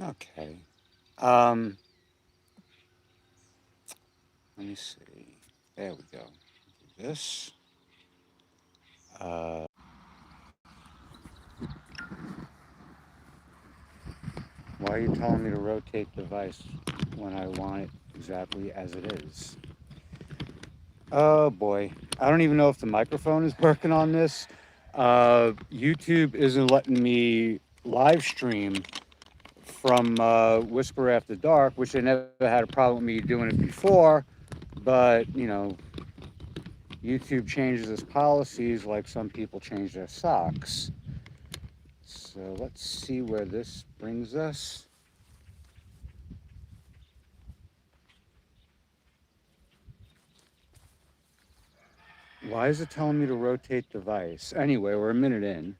Okay. Um, Let me see. There we go. Do this. Uh, why are you telling me to rotate the device when I want it exactly as it is? Oh boy. I don't even know if the microphone is working on this. YouTube isn't letting me live stream from Whisper After Dark, which they never had a problem with me doing it before. But, YouTube changes its policies like some people change their socks. So let's see where this brings us. Why is it telling me to rotate device? Anyway, we're a minute in.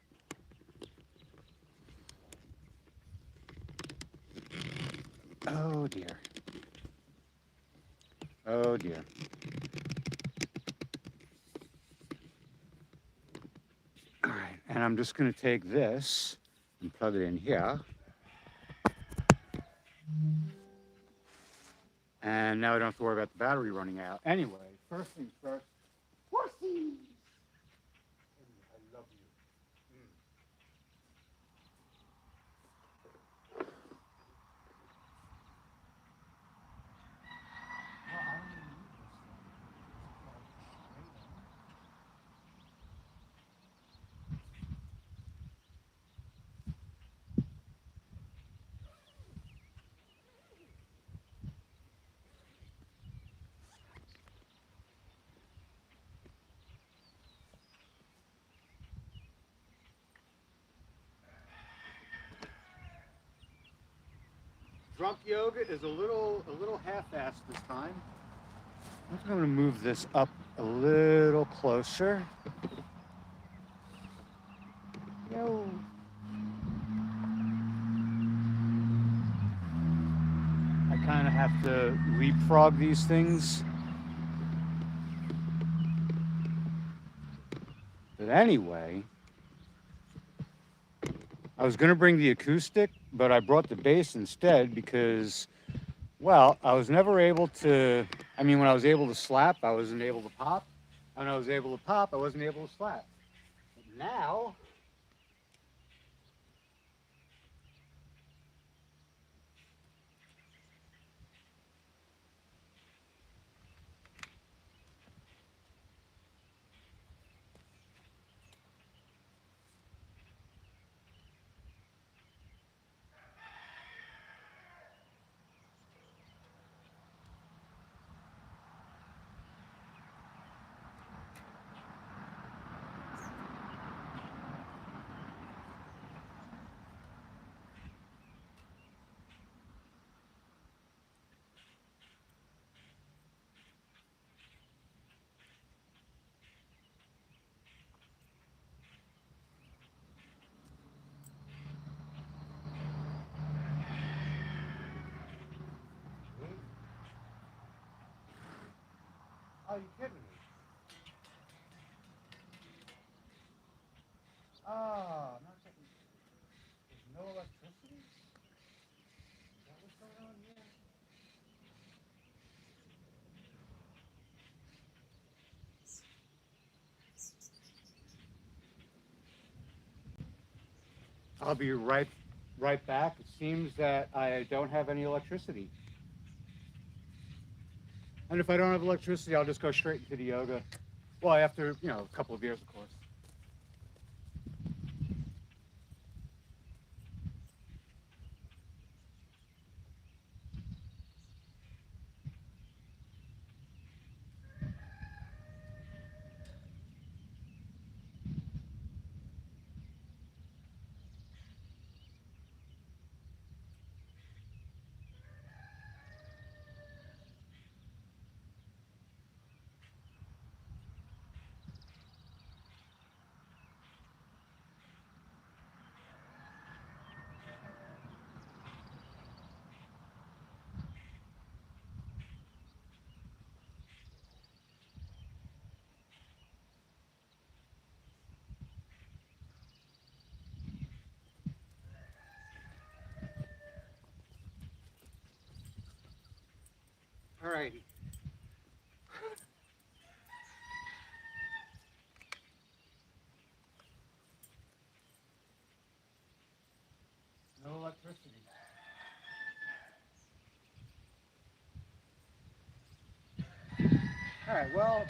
Oh dear. Oh dear. All right, and I'm just going to take this and plug it in here. And now I don't have to worry about the battery running out. Anyway, first things first. Horsey! I love you. Well, I don't even need this one. Just plug straight in. Drunk yogurt is a little half-assed this time. I think I'm going to move this up a little closer. Yo. I kind of have to leapfrog these things. But anyway, I was going to bring the acoustic, but I brought the bass instead because, well, I was never able to. I mean, when I was able to slap, I wasn't able to pop. When I was able to pop, I wasn't able to slap. But now, are you kidding me? Oh, not getting. There's no electricity. Is that what's going on here? I'll be right back. It seems that I don't have any electricity. And if I don't have electricity, I'll just go straight into the yoga. Well, after, a couple of beers, of course. righty. No electricity. All right, well,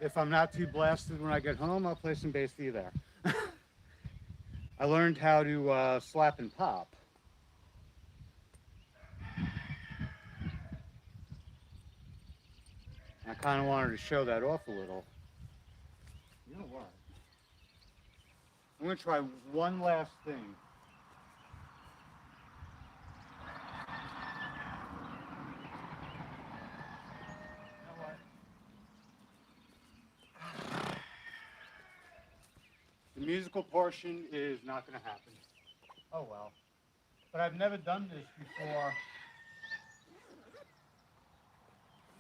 if I'm not too blasted when I get home, I'll play some bass for you there. I learned how to slap and pop. I kind of wanted to show that off a little. You know what? I'm going to try one last thing. You know what? The musical portion is not going to happen. Oh well. But I've never done this before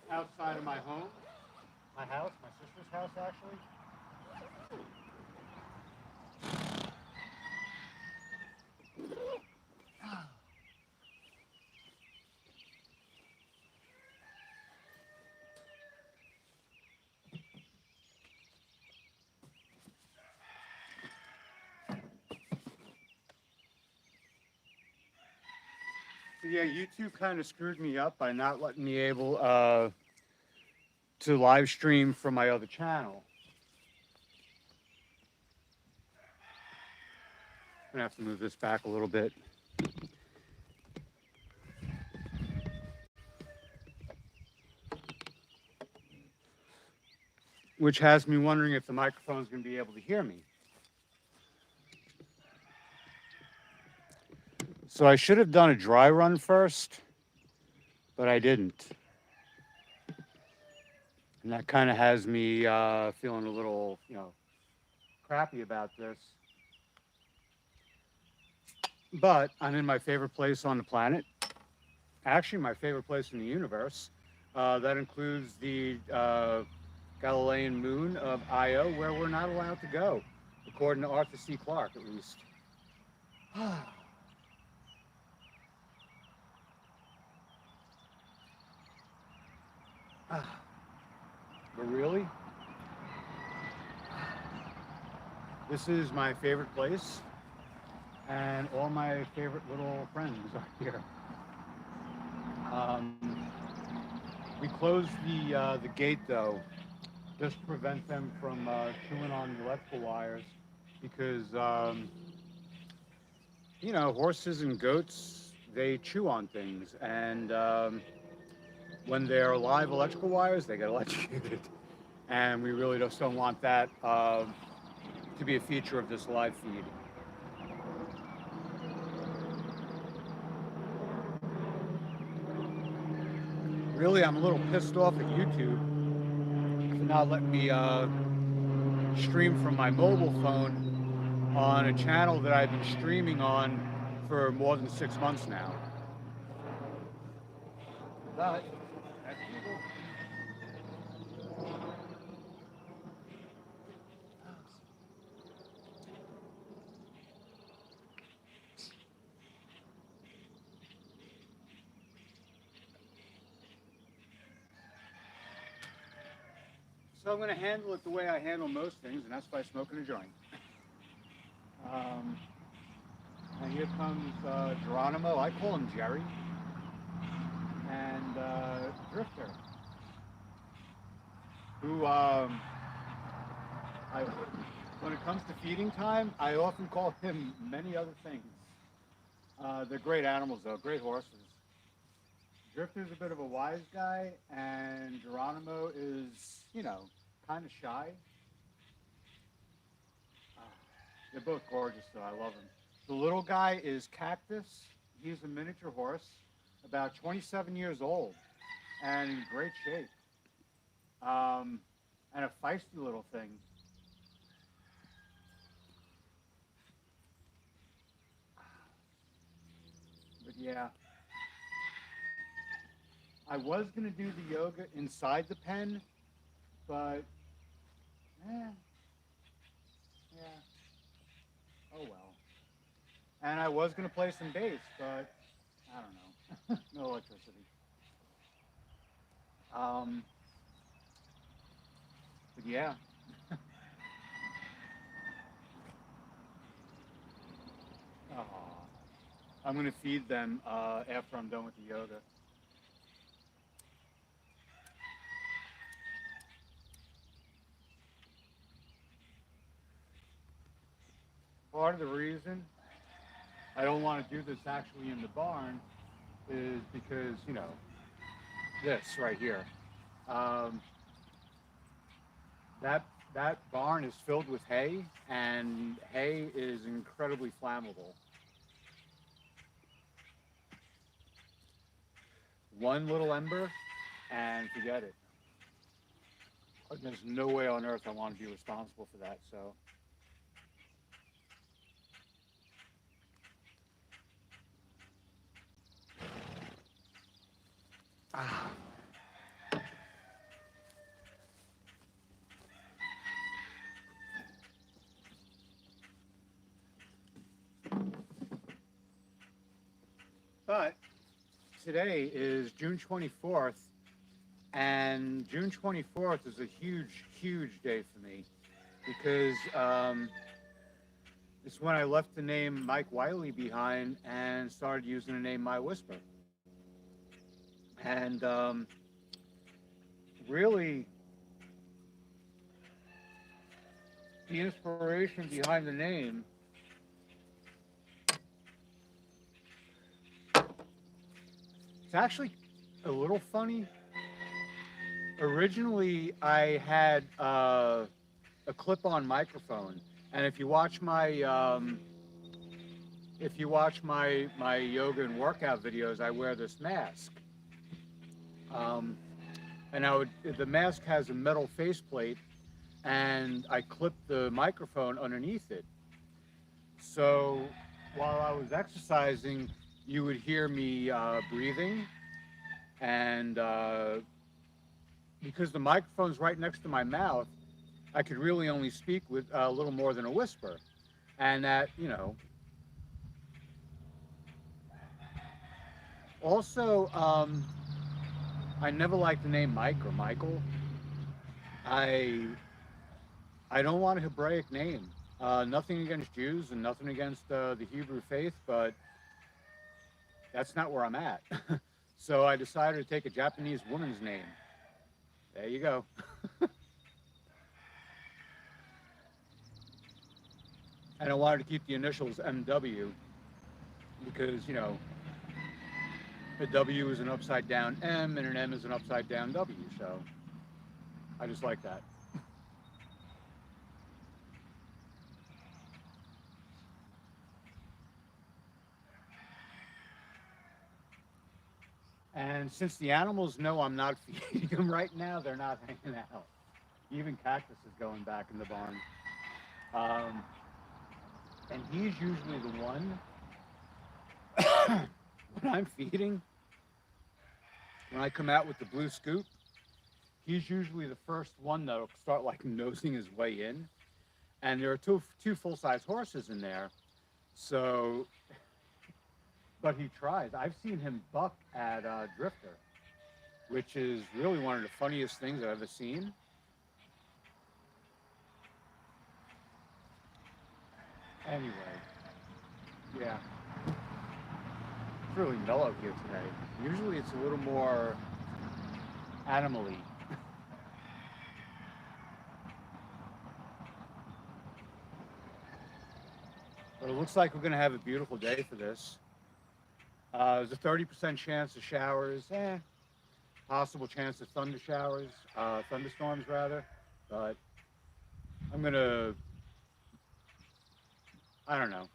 outside of my home, my house, my sister's house actually. So yeah, YouTube kind of screwed me up by not letting me able to live stream from my other channel. I'm gonna have to move this back a little bit. Which has me wondering if the microphone's gonna be able to hear me. So I should have done a dry run first, but I didn't. And that kind of has me feeling a little, crappy about this. But I'm in my favorite place on the planet. Actually, my favorite place in the universe. That includes the Galilean moon of Io, where we're not allowed to go, according to Arthur C. Clarke, at least. But really, this is my favorite place, and all my favorite little friends are here. We closed the gate though, just to prevent them from chewing on the electrical wires, because horses and goats, they chew on things, and when they're live electrical wires, they get electrocuted, and we really just don't want that to be a feature of this live feed. Really, I'm a little pissed off at YouTube for not letting me stream from my mobile phone on a channel that I've been streaming on for more than 6 months now. But that's legal. So I'm going to handle it the way I handle most things, and that's by smoking a joint. And here comes Geronimo. I call him Jerry. And Drifter, who when it comes to feeding time, I often call him many other things. They're great animals, though, great horses. Drifter's a bit of a wise guy, and Geronimo is, kind of shy. They're both gorgeous, though. I love them. The little guy is Cactus. He's a miniature horse, about 27 years old, and in great shape. And a feisty little thing. But yeah. I was gonna do the yoga inside the pen, but eh, yeah, oh well. And I was gonna play some bass, but I don't know, no electricity. Um, but yeah, Aw. I'm gonna feed them after I'm done with the yoga. Part of the reason I don't want to do this actually in the barn is because this right here. Um, that that barn is filled with hay, and hay is incredibly flammable. One little ember, and forget it. There's no way on earth I want to be responsible for that. So, ah. But today is June 24th, and June 24th is a huge, huge day for me because it's when I left the name Mike Wiley behind and started using the name My Whisper. And really, the inspiration behind the name, it's actually a little funny. Originally, I had a clip-on microphone, and if you watch my yoga and workout videos, I wear this mask. Um, and the mask has a metal faceplate, and I clipped the microphone underneath it. So while I was exercising, you would hear me breathing, and because the microphone's right next to my mouth, I could really only speak with a little more than a whisper. And that, also, I never liked the name Mike or Michael. I I don't want a Hebraic name. Nothing against Jews and nothing against the Hebrew faith, but that's not where I'm at. So I decided to take a Japanese woman's name. There you go. And I wanted to keep the initials MW because, a W is an upside down M and an M is an upside down W. So I just like that. And since the animals know I'm not feeding them right now, they're not hanging out. Even Cactus is going back in the barn. Um, and he's usually the one when I'm feeding, when I come out with the blue scoop, he's usually the first one that'll start like nosing his way in. And there are two full-size horses in there. So, but he tries. I've seen him buck at Drifter, which is really one of the funniest things I've ever seen. Anyway, yeah, it's really mellow here today. Usually it's a little more animal-y. But it looks like we're going to have a beautiful day for this. There's a 30% chance of showers, possible chance of thunderstorms rather. But I'm going to, I don't know.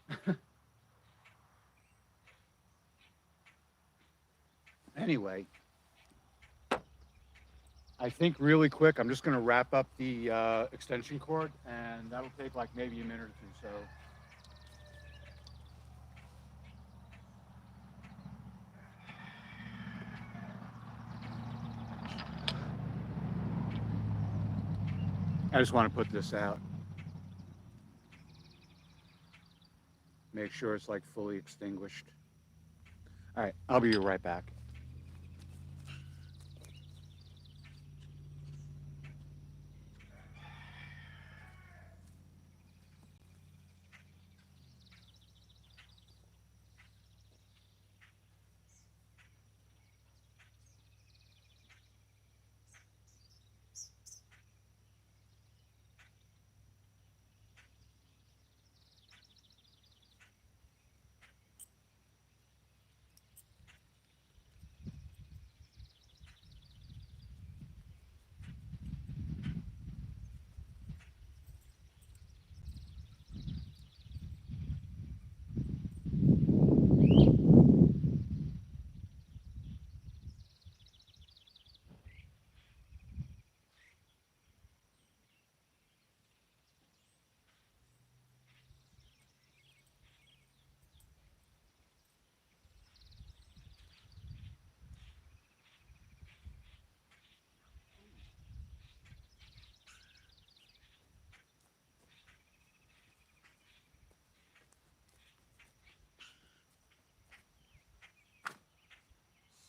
Anyway, I think really quick, I'm just going to wrap up the extension cord, and that'll take like maybe a minute or two. So I just want to put this out. Make sure it's like fully extinguished. All right, I'll be right back.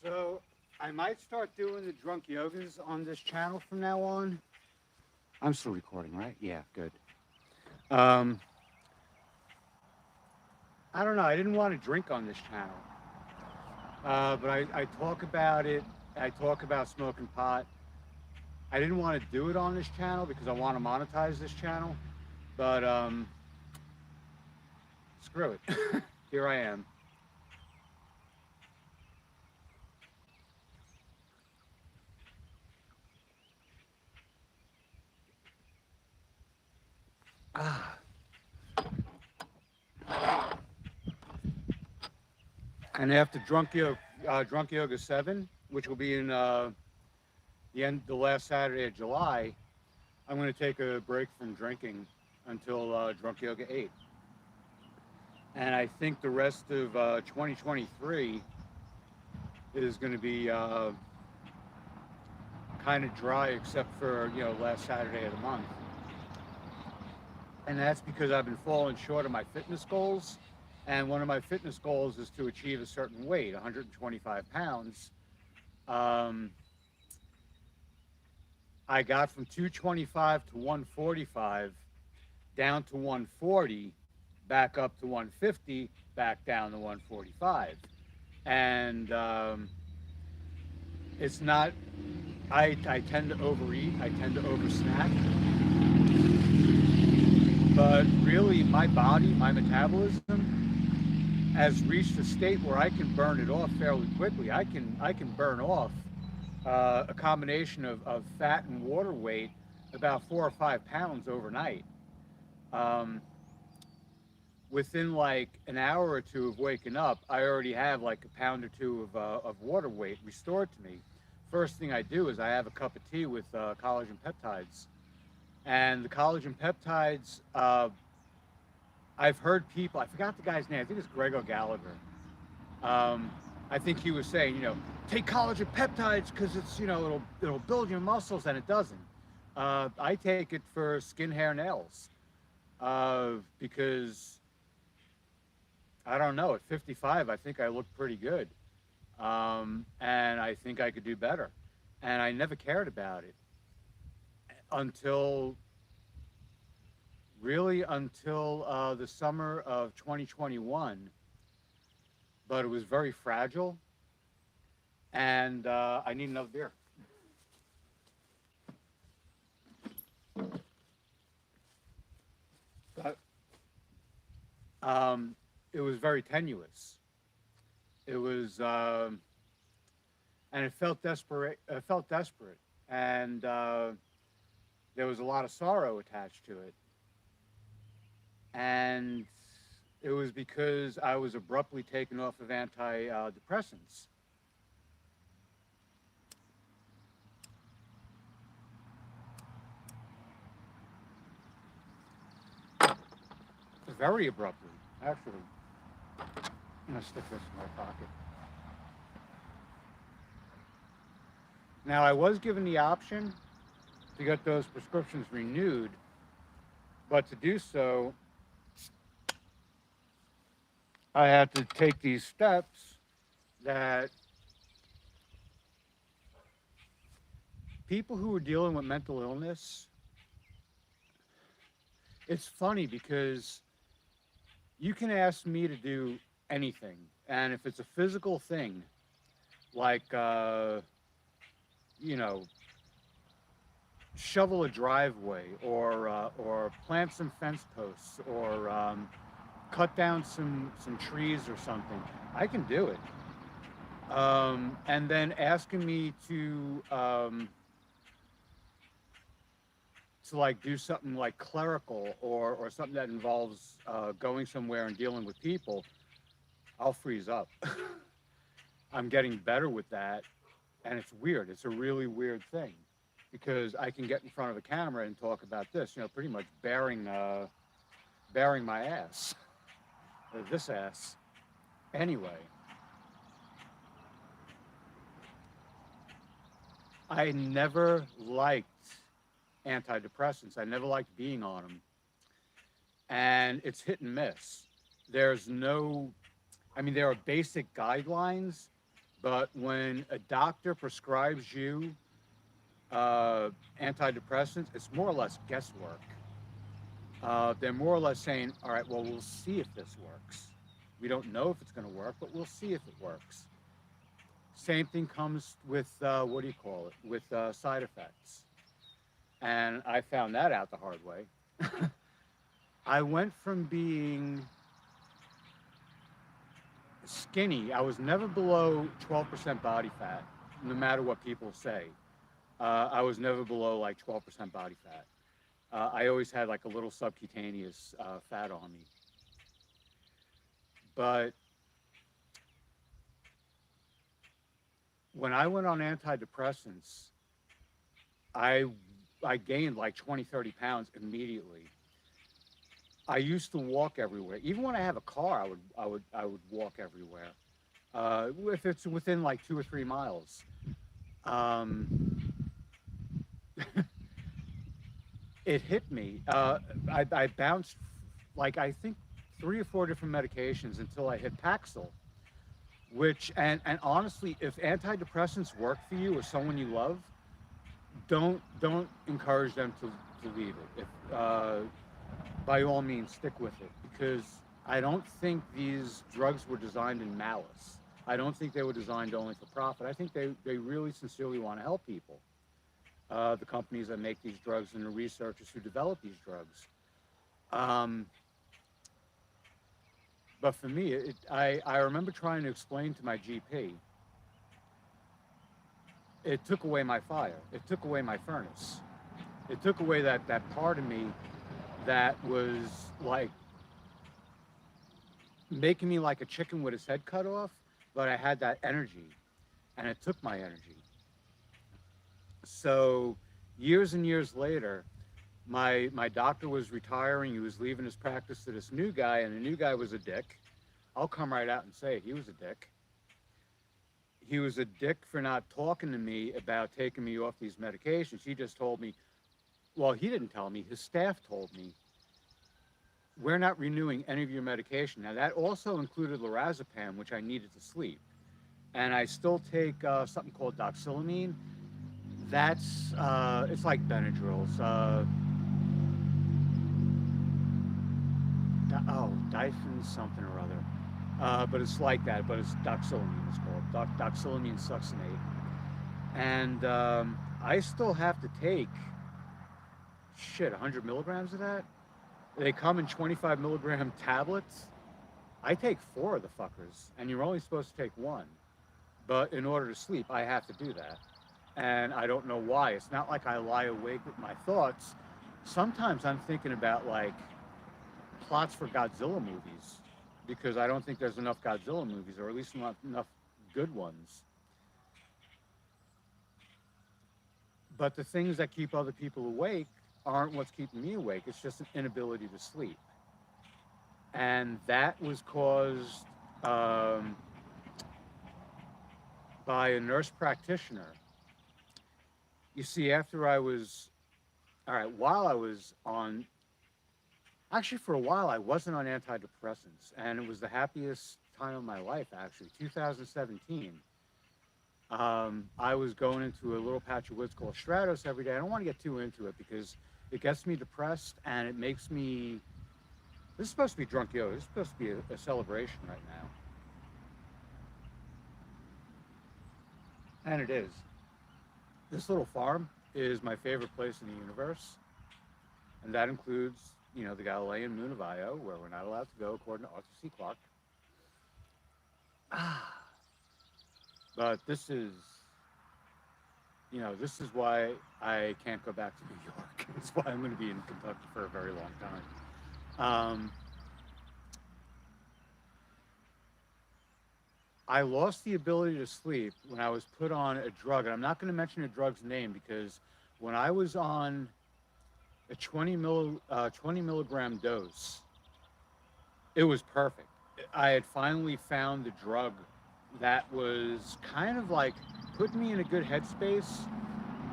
So I might start doing the drunk yogas on this channel from now on. I'm still recording, right? Yeah, good. Um, I don't know. I didn't want to drink on this channel, but I talk about it. I talk about smoking pot. I didn't want to do it on this channel because I want to monetize this channel, but screw it. Here I am. Ah. And after Drunk Yoga 7, which will be in the last Saturday of July, I'm going to take a break from drinking until Drunk Yoga 8. And I think the rest of 2023 is going to be kind of dry, except for last Saturday of the month. And that's because I've been falling short of my fitness goals. And one of my fitness goals is to achieve a certain weight, 125 pounds. I got from 225 to 145, down to 140, back up to 150, back down to 145. And it's not, I tend to overeat, I tend to oversnack. But really, my body, my metabolism has reached a state where I can burn it off fairly quickly. I can burn off a combination of fat and water weight about 4 or 5 pounds overnight. Within like an hour or two of waking up, I already have like a pound or two of water weight restored to me. First thing I do is I have a cup of tea with collagen peptides. And the collagen peptides, I've heard people, I forgot the guy's name, I think it's Greg O'Gallagher. I think he was saying, take collagen peptides because it's, it'll build your muscles, and it doesn't. I take it for skin, hair, nails, because I don't know, at 55, I think I look pretty good. And I think I could do better. And I never cared about it until the summer of 2021. But it was very fragile. And I need another beer. But it was very tenuous. It was, and it felt desperate. It felt desperate, and there was a lot of sorrow attached to it. And it was because I was abruptly taken off of antidepressants. Very abruptly, actually. I'm gonna stick this in my pocket. Now, I was given the option to get those prescriptions renewed. But to do so, I had to take these steps that people who are dealing with mental illness, it's funny because you can ask me to do anything. And if it's a physical thing, like, you know, shovel a driveway or plant some fence posts or cut down some trees or something, I can do it. And then asking me to like do something like clerical or something that involves going somewhere and dealing with people, I'll freeze up. I'm getting better with that, and it's weird. It's a really weird thing because I can get in front of a camera and talk about this, you know, pretty much bearing my ass, or this ass. Anyway, I never liked antidepressants. I never liked being on them, and it's hit and miss. There's no, I mean, there are basic guidelines, but when a doctor prescribes you antidepressants, it's more or less guesswork. They're more or less saying, all right, well, we'll see if this works. We don't know if it's going to work, but we'll see if it works. Same thing comes with, what do you call it, with side effects. And I found that out the hard way. I went from being skinny, I was never below 12% body fat, no matter what people say. I was never below like 12% body fat. I always had like a little subcutaneous fat on me. But when I went on antidepressants, I I gained like 20, 30 pounds immediately. I used to walk everywhere. Even when I have a car, I would walk everywhere. If it's within like 2 or 3 miles. Um, it hit me. I bounced like I think 3 or 4 different medications until I hit Paxil. Which and honestly, if antidepressants work for you or someone you love, don't encourage them to leave it. If by all means stick with it because I don't think these drugs were designed in malice. I don't think they were designed only for profit. I think they really sincerely want to help people. The companies that make these drugs and the researchers who develop these drugs. Um, but for me, I remember trying to explain to my GP, it took away my fire. It took away my furnace. It took away that part of me that was like making me like a chicken with its head cut off, but I had that energy and it took my energy. So years and years later, my doctor was retiring. He was leaving his practice to this new guy, and the new guy was a dick. I'll come right out and say it. He was a dick. He was a dick for not talking to me about taking me off these medications. He just told me, well, he didn't tell me, his staff told me, we're not renewing any of your medication. Now, that also included lorazepam, which I needed to sleep. And I still take something called doxylamine. That's, it's like Benadryls. Diphen something or other. But it's like that, but it's doxylamine, it's called. Doxylamine succinate. And I still have to take, 100 milligrams of that? They come in 25 milligram tablets. I take 4 of the fuckers, and you're only supposed to take 1. But in order to sleep, I have to do that. And I don't know why. It's not like I lie awake with my thoughts. Sometimes I'm thinking about like plots for Godzilla movies because I don't think there's enough Godzilla movies, or at least not enough good ones. But the things that keep other people awake aren't what's keeping me awake. It's just an inability to sleep. And that was caused by a nurse practitioner. You see, after I was All right, while I was on, actually, for a while, I wasn't on antidepressants, and it was the happiest time of my life, actually. 2017. I was going into a little patch of woods called Stratos every day. I don't want to get too into it because it gets me depressed and it makes me. This is supposed to be drunk yoga. This is supposed to be a celebration right now, and it is. This little farm is my favorite place in the universe, and that includes, the Galilean moon of Io, where we're not allowed to go according to Arthur C. Clarke. Ah, but this is why I can't go back to New York. It's why I'm going to be in Kentucky for a very long time. I lost the ability to sleep when I was put on a drug, and I'm not going to mention a drug's name because when I was on a 20 milligram dose, it was perfect. I had finally found the drug that was kind of like put me in a good headspace,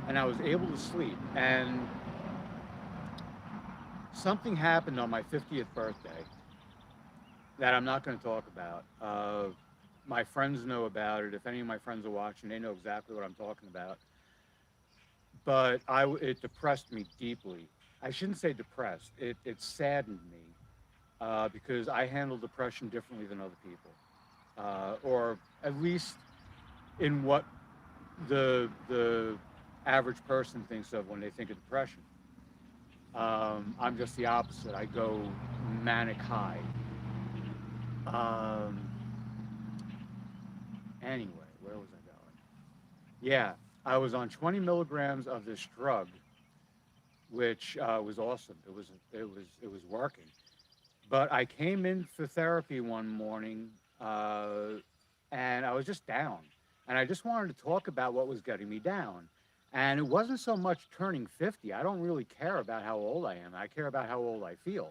and I was able to sleep. And something happened on my 50th birthday that I'm not going to talk about. My friends know about it. If any of my friends are watching, they know exactly what I'm talking about. But it depressed me deeply. I shouldn't say depressed. It saddened me because I handle depression differently than other people, or at least in what the average person thinks of when they think of depression. I'm just the opposite. I go manic high. Um, anyway, where was I going? Yeah, I was on 20 milligrams of this drug, which was awesome. It was working. But I came in for therapy one morning, and I was just down, and I just wanted to talk about what was getting me down. And it wasn't so much turning 50. I don't really care about how old I am. I care about how old I feel.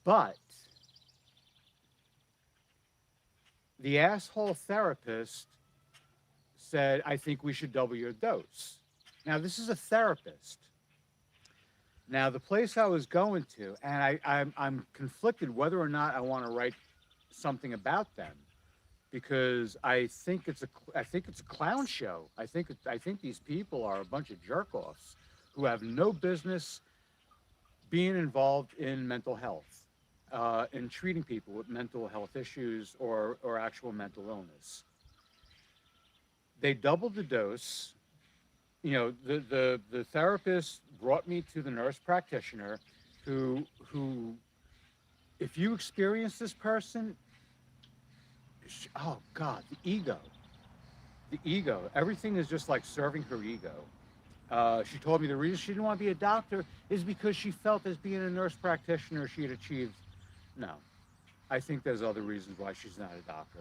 But the asshole therapist said, I think we should double your dose. Now, this is a therapist. Now, the place I was going to, and I'm conflicted whether or not I want to write something about them because I think it's a clown show. I think these people are a bunch of jerk offs who have no business being involved in mental health, in treating people with mental health issues or actual mental illness. They doubled the dose. The therapist brought me to the nurse practitioner who if you experience this person, oh God, the ego, everything is just like serving her ego. She told me the reason she didn't want to be a doctor is because she felt as being a nurse practitioner she had achieved. No, I think there's other reasons why she's not a doctor.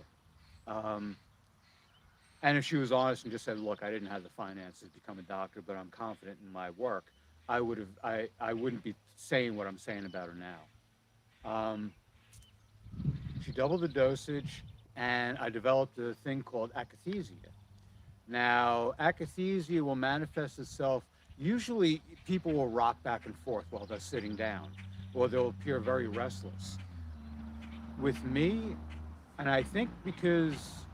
Um, and if she was honest and just said, "Look, I didn't have the finances to become a doctor, but I'm confident in my work," I wouldn't be saying what I'm saying about her now. Um, she doubled the dosage, and I developed a thing called akathisia. Now, akathisia will manifest itself. Usually, people will rock back and forth while they're sitting down, or they'll appear very restless. With me, and I think because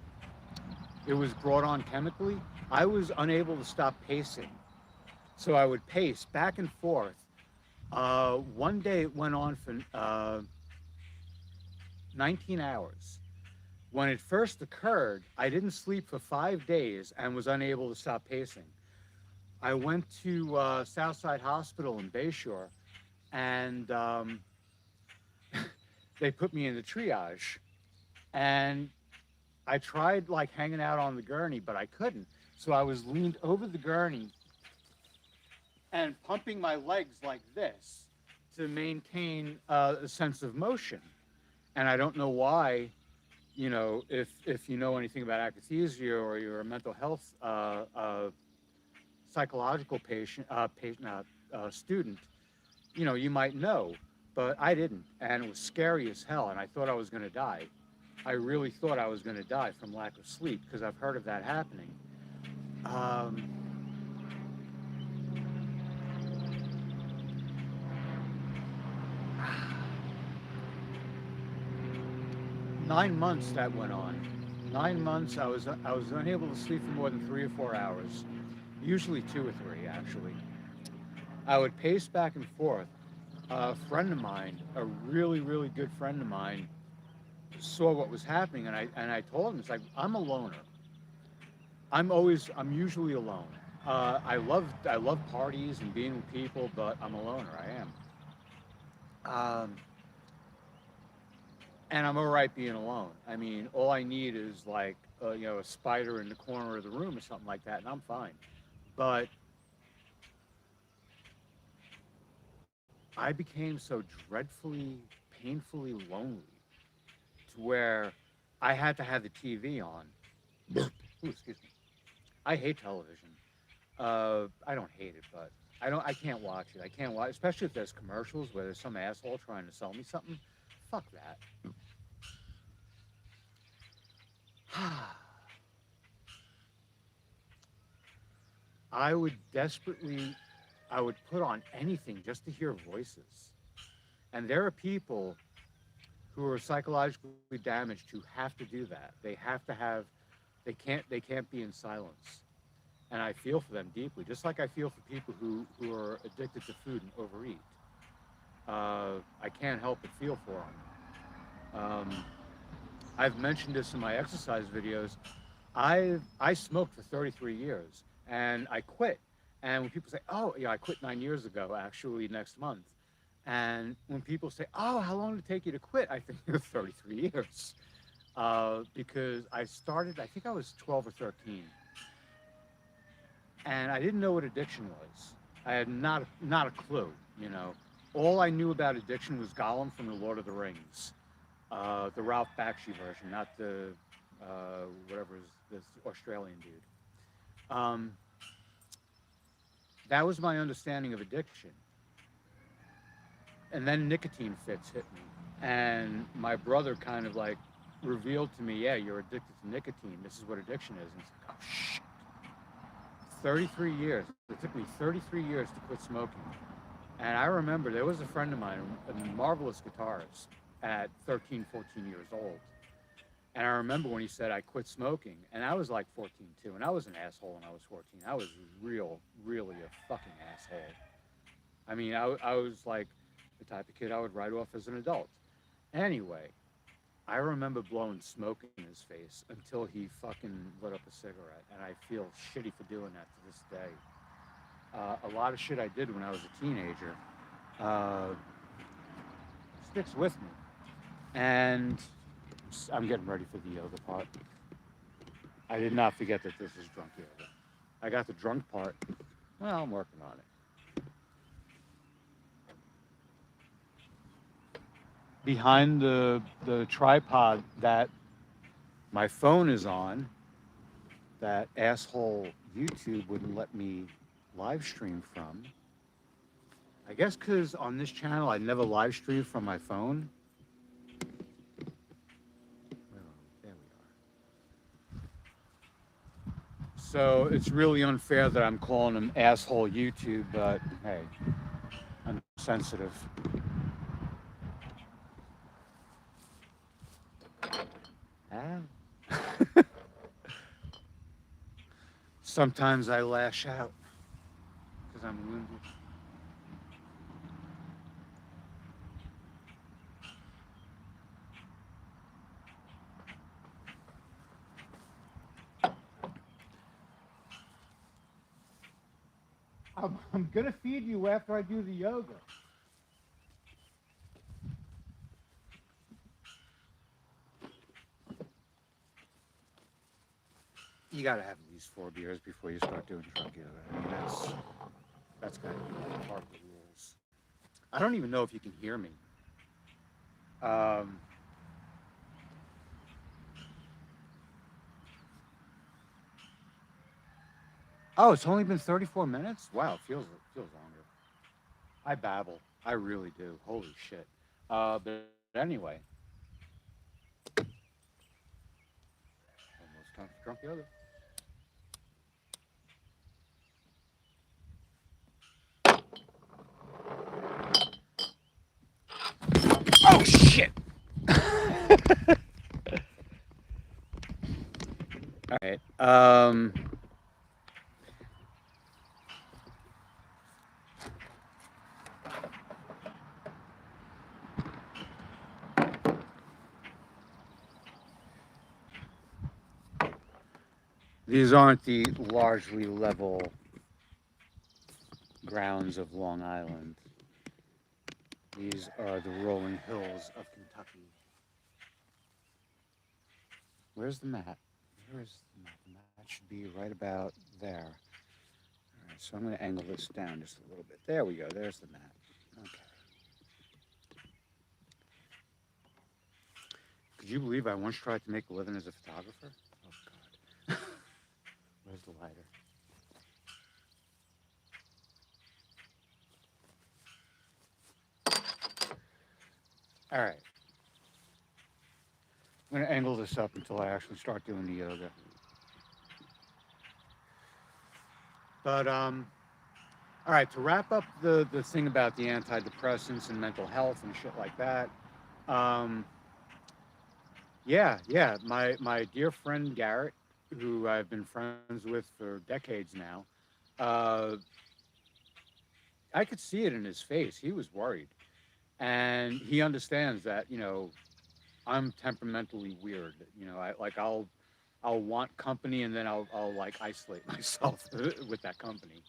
it was brought on chemically, I was unable to stop pacing. So I would pace back and forth. One day it went on for 19 hours. When it first occurred, I didn't sleep for 5 days and was unable to stop pacing. I went to Southside Hospital in Bayshore, and they put me in the triage. And I tried like hanging out on the gurney, but I couldn't. So I was leaned over the gurney and pumping my legs like this to maintain a sense of motion. And I don't know why. If you know anything about akathisia or you're a mental health psychological student, you might know, but I didn't, and it was scary as hell, and I thought I was going to die. I really thought I was going to die from lack of sleep because I've heard of that happening. Um, 9 months that went on. 9 months I was unable to sleep for more than 3 or 4 hours, usually 2 or 3 actually. I would pace back and forth. A friend of mine, a really really good friend of mine, saw what was happening, and I told him, it's like, I'm a loner. I'm usually alone. I love parties and being with people, but I'm a loner. I am. Um, and I'm all right being alone. I mean, all I need is like a spider in the corner of the room or something like that, and I'm fine. But I became so dreadfully, painfully lonely to where I had to have the TV on. Ooh, excuse me. I hate television. I don't hate it, but I can't watch it. I can't watch, especially if there's commercials where there's some asshole trying to sell me something. Fuck that. I would desperately, I would put on anything just to hear voices. And there are people who are psychologically damaged who have to do that. They have to have, they can't be in silence. And I feel for them deeply, just like I feel for people who are addicted to food and overeat. I can't help but feel for them. I've mentioned this in my exercise videos. I smoked for 33 years and I quit. And when people say, "Oh, yeah, I quit 9 years ago, actually next month," and when people say, "Oh, how long did it take you to quit?" I think it was 33 years, because I started. I think I was 12 or 13, and I didn't know what addiction was. I had not a clue. You know, all I knew about addiction was Gollum from the Lord of the Rings, the Ralph Bakshi version, not the whatever is this Australian dude. Um, that was my understanding of addiction. And then nicotine fits hit me, and my brother kind of like revealed to me, "Yeah, you're addicted to nicotine. This is what addiction is." And it's like, oh shit. 33 years. It took me 33 years to quit smoking. And I remember there was a friend of mine, a marvelous guitarist, at 13, 14 years old. And I remember when he said, "I quit smoking," and I was like 14 too, and I was an asshole when I was 14. I was really a fucking asshole. I mean, I was like the type of kid I would write off as an adult. Anyway, I remember blowing smoke in his face until he fucking lit up a cigarette, and I feel shitty for doing that to this day. A lot of shit I did when I was a teenager uh, sticks with me, and I'm getting ready for the yoga part. I did not forget that this is drunk yoga. I got the drunk part. Well, I'm working on it. Behind the tripod that my phone is on, that asshole YouTube wouldn't let me live stream from. I guess because on this channel I never live stream from my phone. Oh, there we are. So it's really unfair that I'm calling him asshole YouTube, but hey, I'm sensitive. Ah. Sometimes I lash out because I'm wounded. I'm gonna feed you after I do the yoga. You gotta have at least 4 beers before you start doing drug yoga. I mean, that's gotta be part of the rules. I don't even know if you can hear me. Um, oh, it's only been 34 minutes. Wow, it feels longer. I babble. I really do. Holy shit. But anyway, almost time for drunk yoga. Oh shit! Um, these aren't the largely level grounds of Long Island. These are the rolling hills of Kentucky. Where's the map? Where is the map? The map should be right about there. All right, so I'm going to angle this down just a little bit. There we go. There's the map. Okay. Could you believe I once tried to make a living as a photographer? Oh, God. Where's the lighter? All right. I'm going to angle this up until I actually start doing the yoga. But, all right, to wrap up the thing about the antidepressants and mental health and shit like that, um, yeah. My dear friend Garrett, who I've been friends with for decades now, uh, I could see it in his face. He was worried, and he understands that I'm temperamentally weird. I'll want company, and then I'll like isolate myself with that company.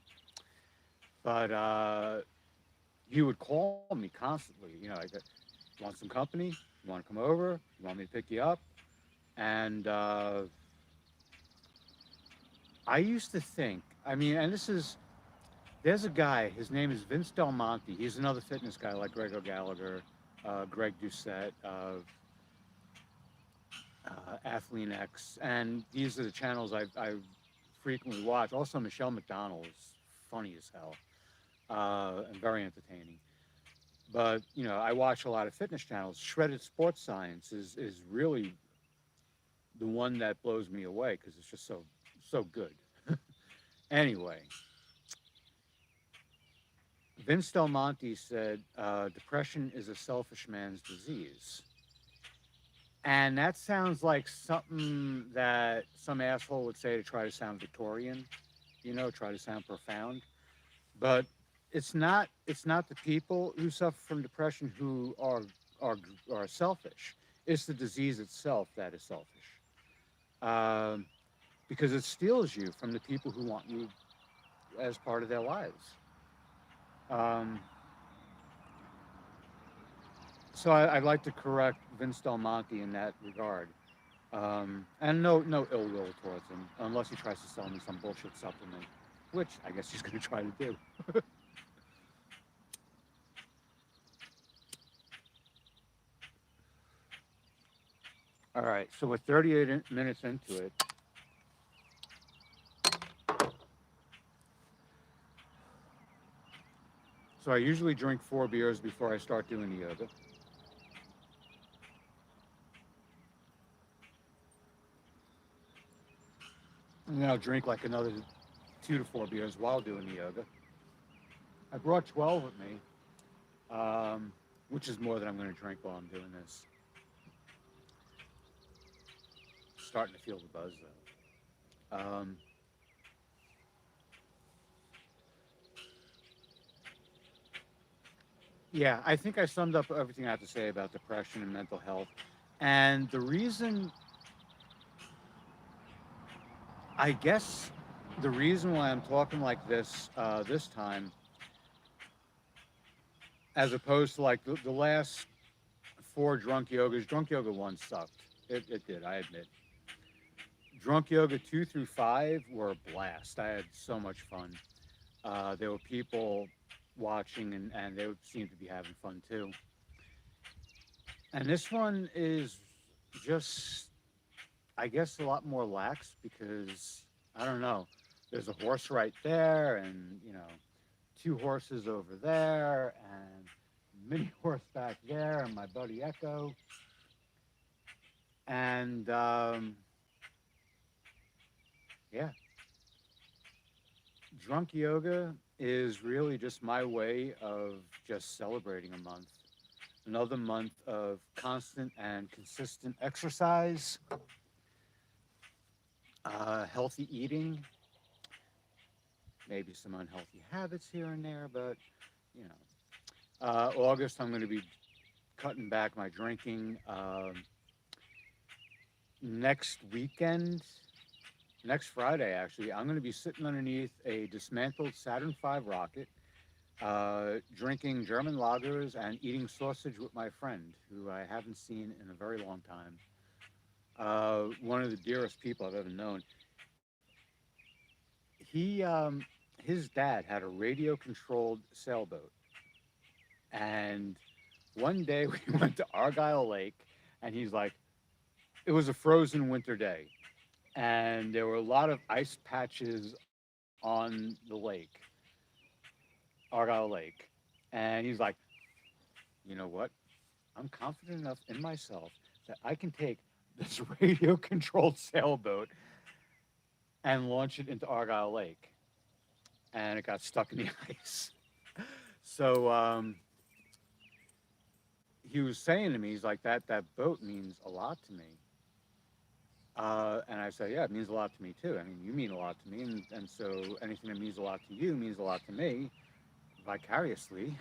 But he would call me constantly. Want some company? You want to come over? You want me to pick you up? And I used to think, I mean, and there's a guy, his name is Vince Del Monte. He's another fitness guy like Greg O'Gallagher, Greg Doucette, Athlean X. And these are the channels I frequently watch. Also, Michelle McDonald is funny as hell and very entertaining. But, I watch a lot of fitness channels. Shredded Sports Science is really the one that blows me away because it's just so good. Anyway, Vince Del Monte said depression is a selfish man's disease. And that sounds like something that some asshole would say to try to sound Victorian, try to sound profound. But it's not the people who suffer from depression who are are selfish. It's the disease itself that is selfish. Um, because it steals you from the people who want you as part of their lives. Um, so I'd like to correct Vince Del Monte in that regard. And no ill will towards him, unless he tries to sell me some bullshit supplement, which I guess he's going to try to do. All right, so we're 38 minutes into it. So I usually drink 4 beers before I start doing the yoga. And then I'll drink like another 2 to 4 beers while doing the yoga. I brought 12 with me, which is more than I'm going to drink while I'm doing this. Starting to feel the buzz though. Yeah, I think I summed up everything I have to say about depression and mental health. And I guess, the reason why I'm talking like this this time, as opposed to like the last four drunk yoga one sucked. It did, I admit. Drunk yoga 2 through 5 were a blast. I had so much fun. There were people watching, and they seemed to be having fun too. And this one is just, I guess, a lot more lax because I don't know. There's a horse right there, and two horses over there, and mini horse back there, and my buddy Echo. And yeah, drunk yoga is really just my way of just celebrating a month. Another month of constant and consistent exercise. healthy eating, maybe some unhealthy habits here and there, but you know. August, I'm going to be cutting back my drinking. Next weekend, next Friday, actually, I'm going to be sitting underneath a dismantled Saturn V rocket, drinking German lagers and eating sausage with my friend, who I haven't seen in a very long time. One of the dearest people I've ever known. He, his dad had a radio-controlled sailboat, and one day we went to Argyle Lake, and he's like, it was a frozen winter day, and there were a lot of ice patches on the lake, Argyle Lake. And he's like, you know what? I'm confident enough in myself that I can take this radio controlled sailboat and launch it into Argyle Lake. And it got stuck in the ice. So he was saying to me, he's like, that boat means a lot to me. And I said, yeah, it means a lot to me too. I mean, you mean a lot to me. And so anything that means a lot to you means a lot to me vicariously.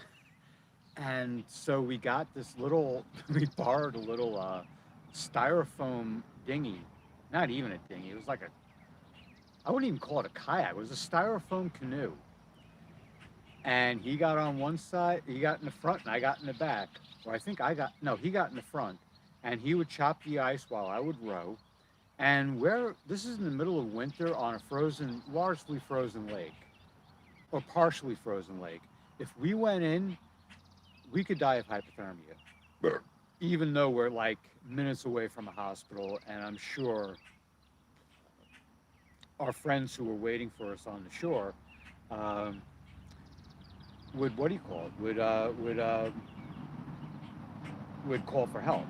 And so we got this little, we borrowed a little styrofoam dinghy. Not even a dinghy. It was like a, I wouldn't even call it a kayak. It was a styrofoam canoe. And he got on one side, he got in the front, and I got in the back. Or I think I got, no, he got in the front. And he would chop the ice while I would row. And where, this is in the middle of winter on a frozen, largely frozen lake, or partially frozen lake. If we went in, we could die of hypothermia, even though we're like minutes away from a hospital. And I'm sure our friends who were waiting for us on the shore um, would, what do you call it? Would call for help.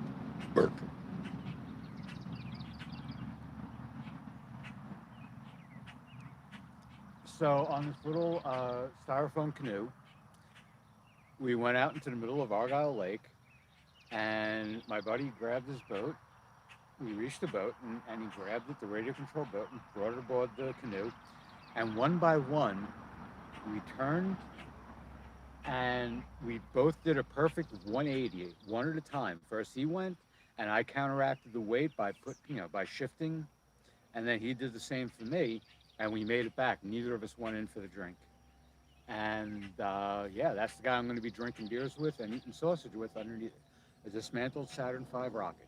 So on this little styrofoam canoe, we went out into the middle of Argyle Lake, and my buddy grabbed his boat. We reached the boat, and he grabbed it, the radio control boat, and brought it aboard the canoe. And one by one, we turned, and we both did a perfect 180, one at a time. First he went, and I counteracted the weight by by shifting, and then he did the same for me, and we made it back. Neither of us went in for the drink. And yeah, that's the guy I'm going to be drinking beers with and eating sausage with underneath a dismantled Saturn V rocket.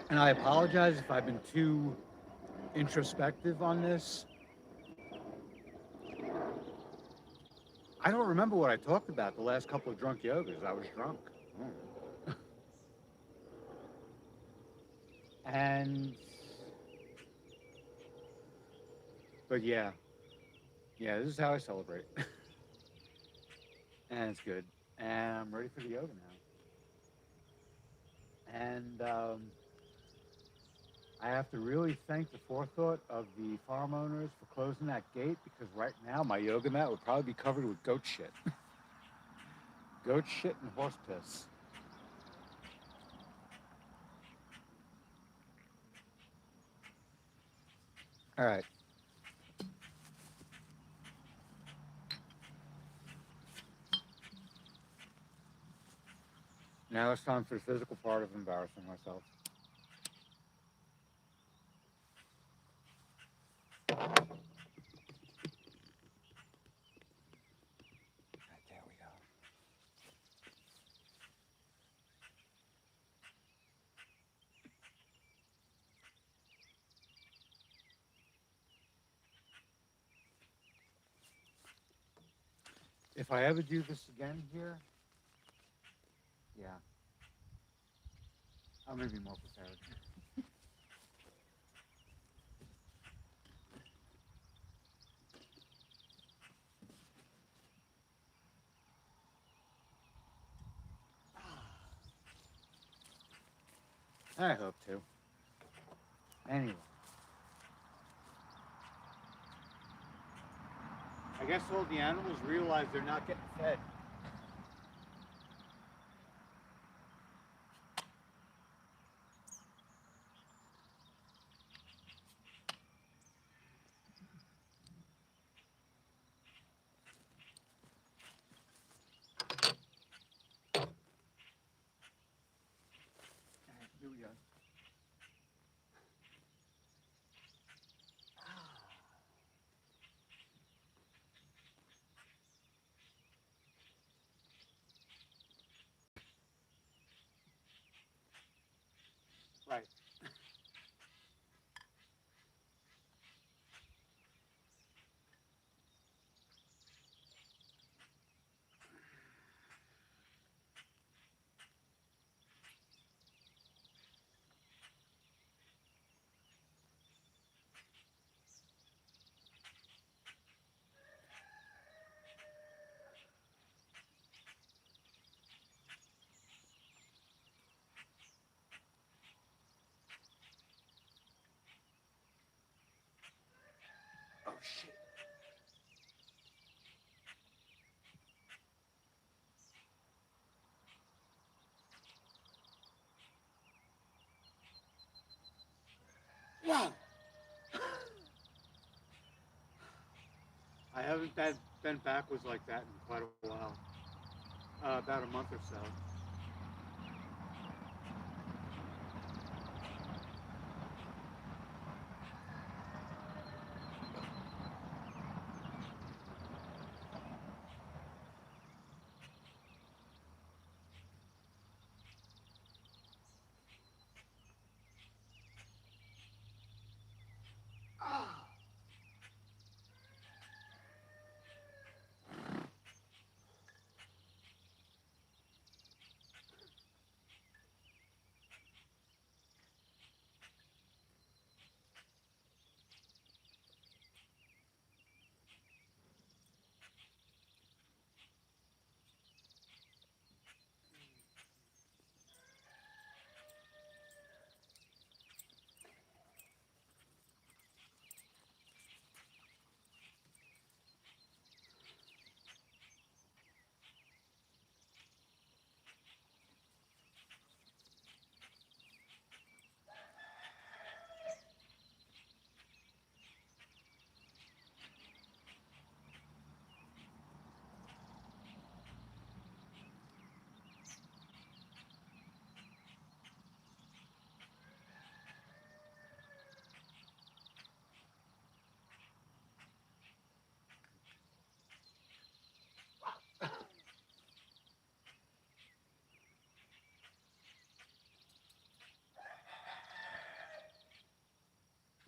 And I apologize if I've been too introspective on this. I don't remember what I talked about the last couple of drunk yogas. I was drunk. And, but yeah, this is how I celebrate. And it's good. And I'm ready for the yoga now. And I have to really thank the forethought of the farm owners for closing that gate, because right now my yoga mat would probably be covered with goat shit. Goat shit and horse piss. All right. Now it's time for the physical part of embarrassing myself. Right, there we go. If I ever do this again here, yeah, I'm gonna be more prepared. I hope to. Anyway, I guess all the animals realize they're not getting fed. begun. Right. Oh shit. Wow. I haven't bent backwards like that in quite a while. About a month or so. Ah.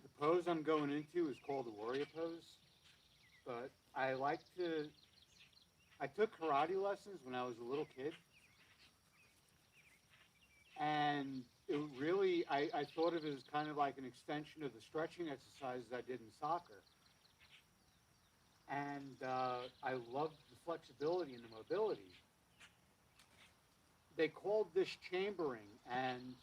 The pose I'm going into is called the warrior pose, but I took karate lessons when I was a little kid, and it really, I thought of it as kind of like an extension of the stretching exercises I did in soccer. And I loved the flexibility and the mobility. They called this chambering, and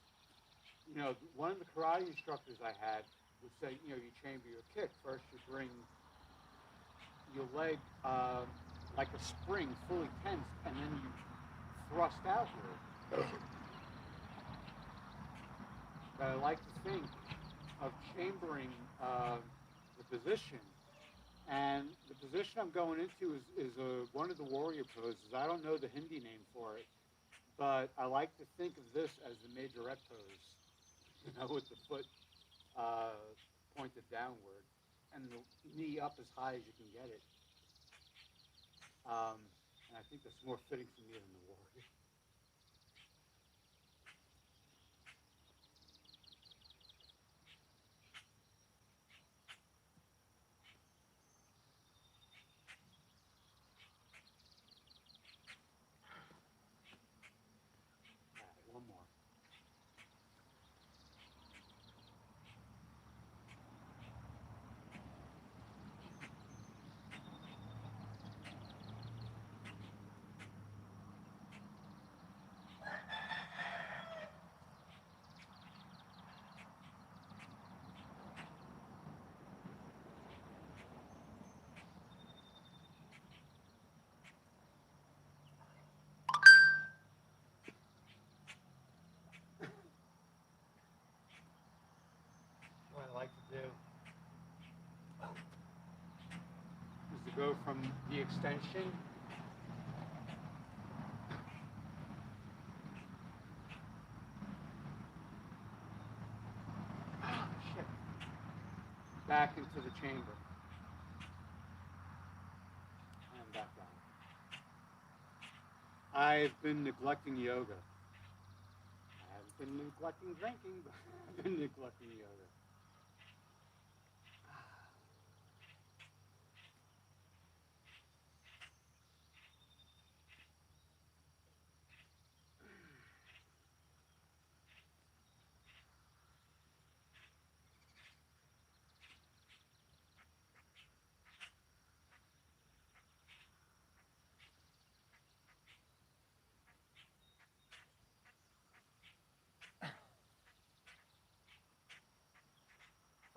one of the karate instructors I had would say, you chamber your kick. First, you bring your leg like a spring, fully tensed, and then you thrust outward. But I like to think of chambering the position. And the position I'm going into is one of the warrior poses. I don't know the Hindi name for it, but I like to think of this as the majorette pose, with the foot uh, pointed downward and the knee up as high as you can get it. And I think that's more fitting for me than the warrior. All right, one more. What I like to do is to go from the extension back into the chamber. And back down. I've been neglecting yoga. I haven't been neglecting drinking, but I've been neglecting yoga.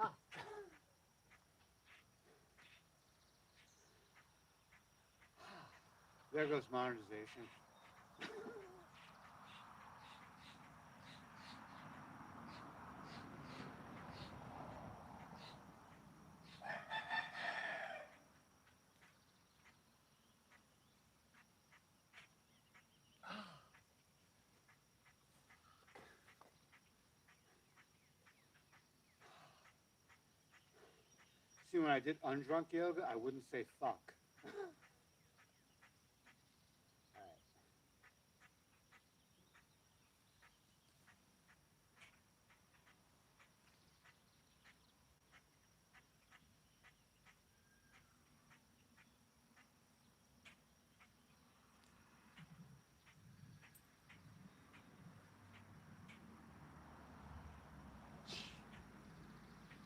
Ah. There goes monetization. See, when I did undrunk yoga, I wouldn't say fuck. All right.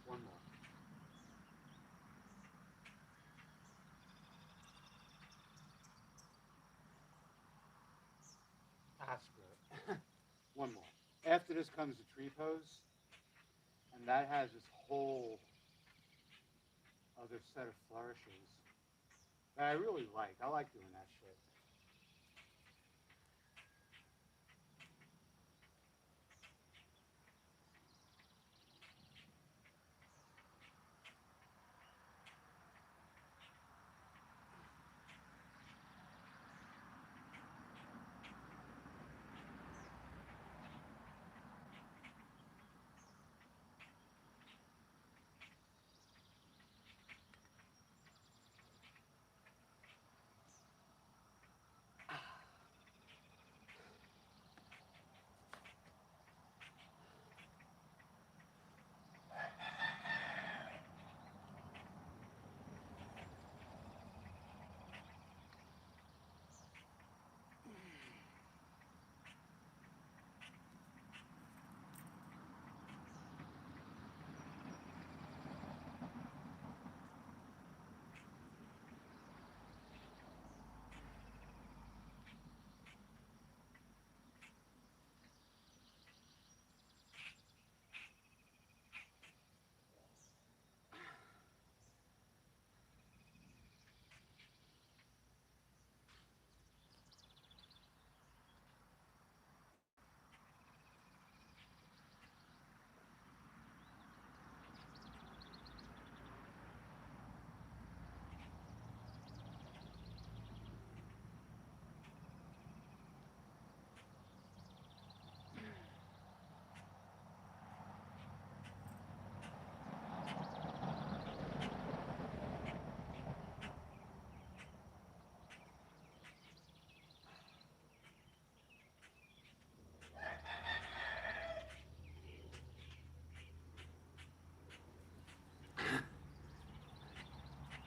One more. Ah, screw it. One more. After this comes the tree pose, and that has this whole other set of flourishes that I really like. I like doing that shit.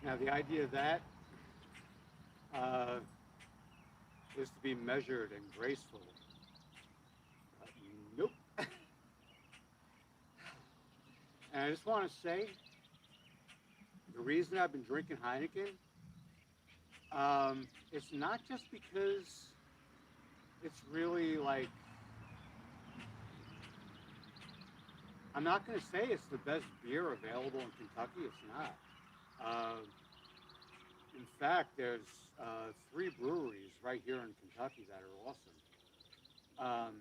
Now, the idea of that uh, is to be measured and graceful. Nope. And I just want to say the reason I've been drinking Heineken, it's not just because it's really like, I'm not going to say it's the best beer available in Kentucky. It's not. Uh, in fact, there's three breweries right here in Kentucky that are awesome. Um,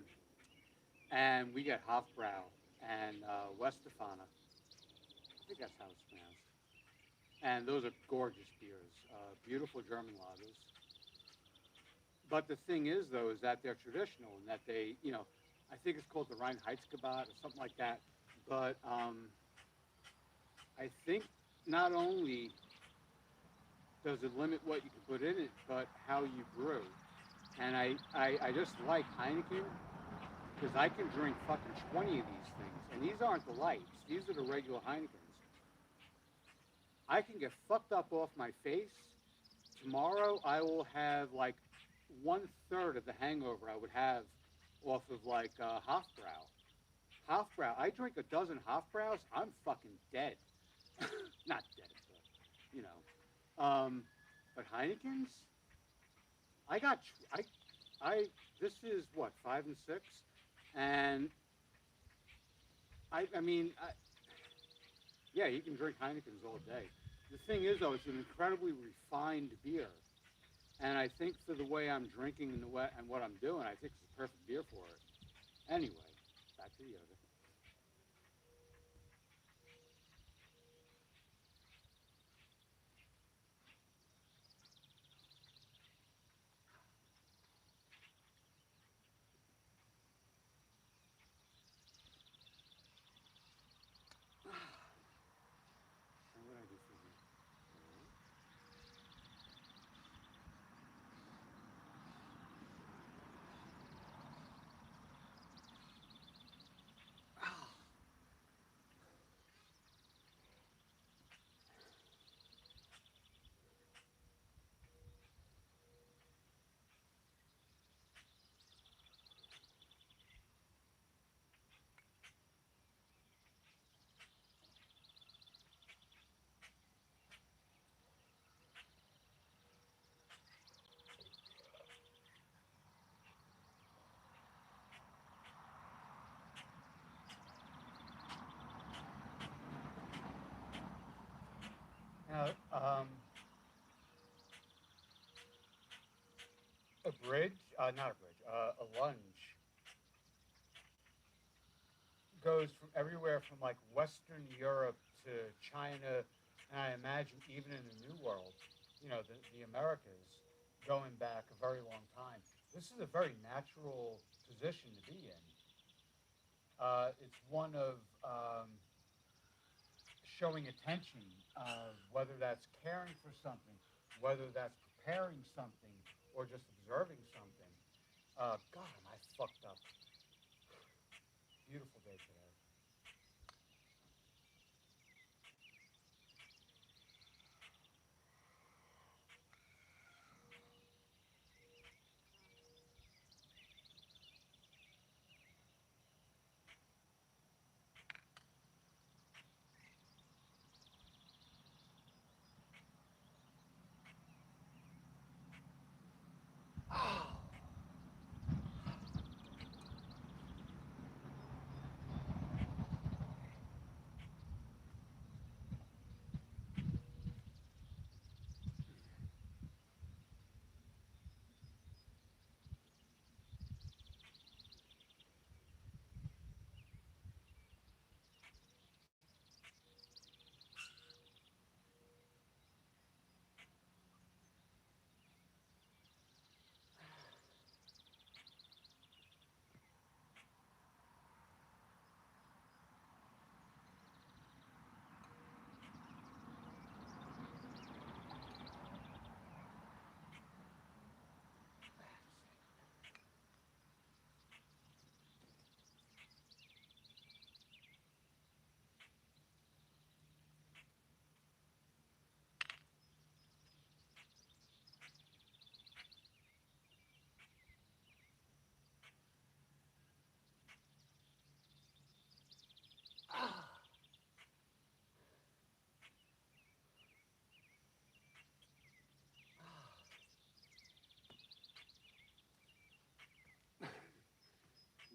and we get Hofbrau and Westefana. I think that's how it's pronounced. And those are gorgeous beers, beautiful German lagers. But the thing is, though, is that they're traditional and that they, I think it's called the Rheinheitsgebot or something like that. But I I think not only does it limit what you can put in it, but how you brew. And I just like Heineken because I can drink fucking 20 of these things. And these aren't the lights, these are the regular Heinekens. I can get fucked up off my face. Tomorrow I will have like 1/3 of the hangover I would have off of like Hofbrau. Hofbrau, I drink a dozen Hofbraus, I'm fucking dead. Not dead, but you know. But Heineken's, I got, this is what, 5 and 6? And I mean, yeah, you can drink Heineken's all day. The thing is, though, it's an incredibly refined beer. And I think for the way I'm drinking and, and what I'm doing, I think it's a perfect beer for it. Anyway, back to the yoga. And what do I do for you? Now, a bridge, not a bridge, a lunge goes from everywhere from like Western Europe to China, and I imagine even in the New World, the Americas, going back a very long time. This is a very natural position to be in. It's one of showing attention, whether that's caring for something, whether that's preparing something, or just observing something. God, am I fucked up. Beautiful day today.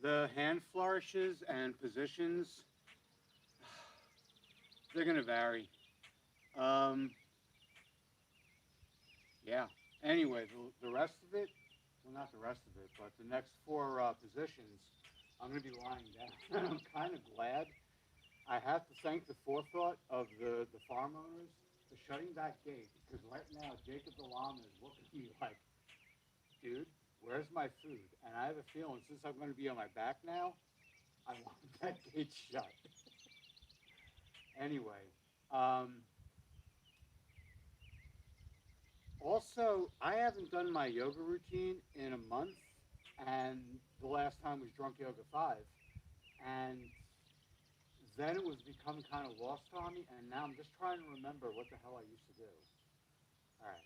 The hand flourishes and positions, they're going to vary. Um, yeah. Anyway, the rest of it, well, not the rest of it, but the next four positions, I'm going to be lying down. I'm kind of glad. I have to thank the forethought of the farm owners for shutting that gate because right now Jacob the llama is looking at me like, dude, where's my food? And I have a feeling since I'm going to be on my back now, I want that gate shut. Anyway, Um, Also, I haven't done my yoga routine in a month, and the last time was Drunk Yoga 5. And then it was becoming kind of lost on me, and now I'm just trying to remember what the hell I used to do. All right.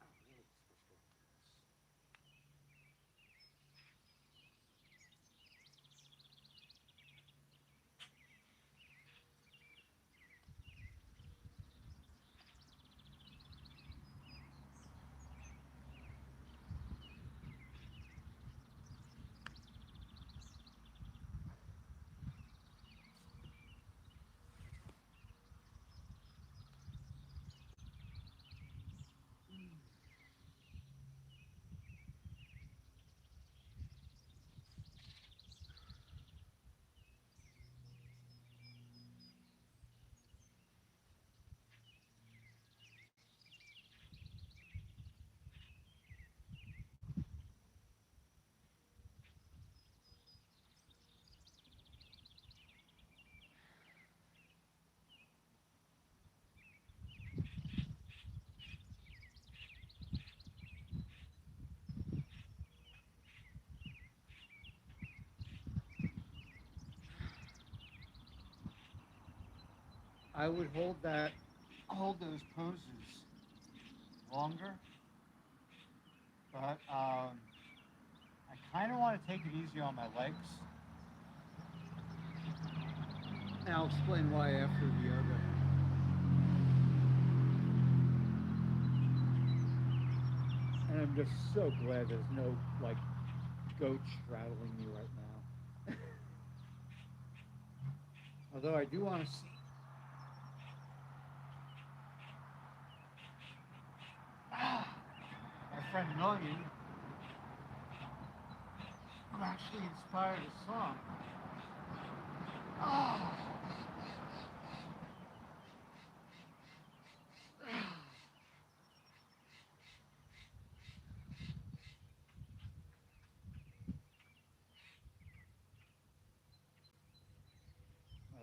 Oh, really? Switched over to this. I would hold those poses longer, but I kind of want to take it easy on my legs. And I'll explain why after the yoga. And I'm just so glad there's no like goat straddling me right now. Although I do want to see my friend Million, who actually inspired a song. Oh,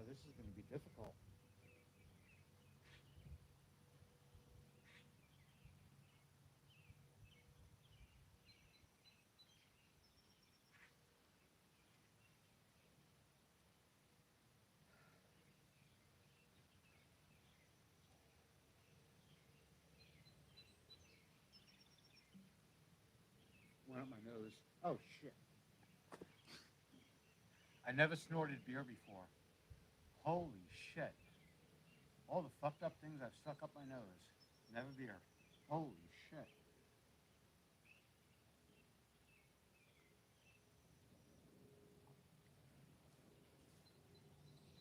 this is going to be difficult. Went up my nose. Oh shit! I never snorted beer before. Holy shit! All the fucked up things I've stuck up my nose. Never beer. Holy shit!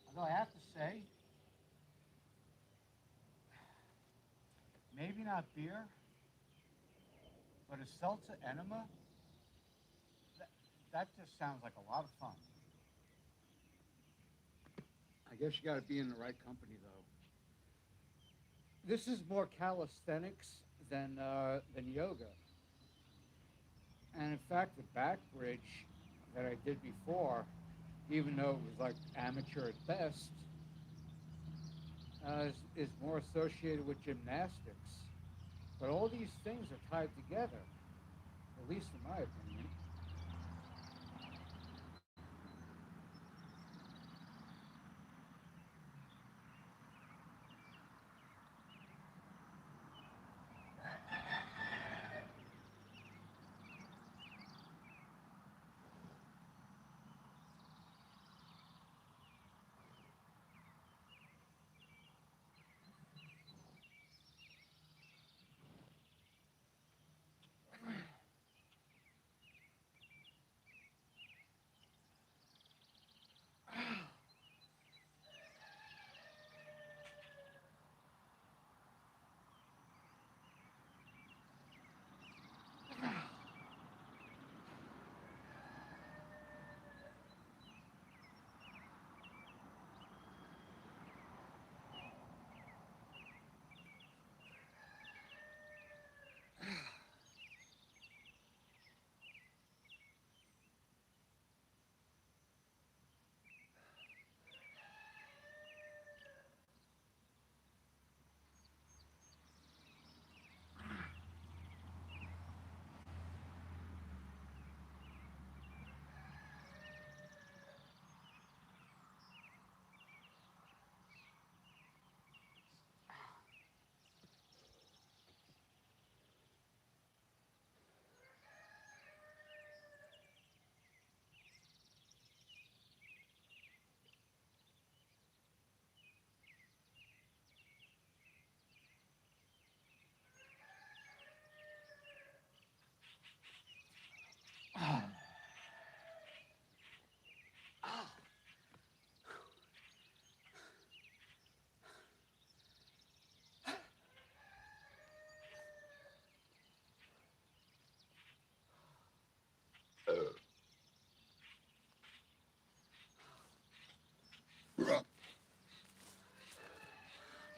Although I have to say, maybe not beer, but a seltzer enema. That, that just sounds like a lot of fun. I guess you got to be in the right company, though. This is more calisthenics than yoga, and in fact, the back bridge that I did before, even though it was like amateur at best, is more associated with gymnastics. But all these things are tied together, at least in my opinion.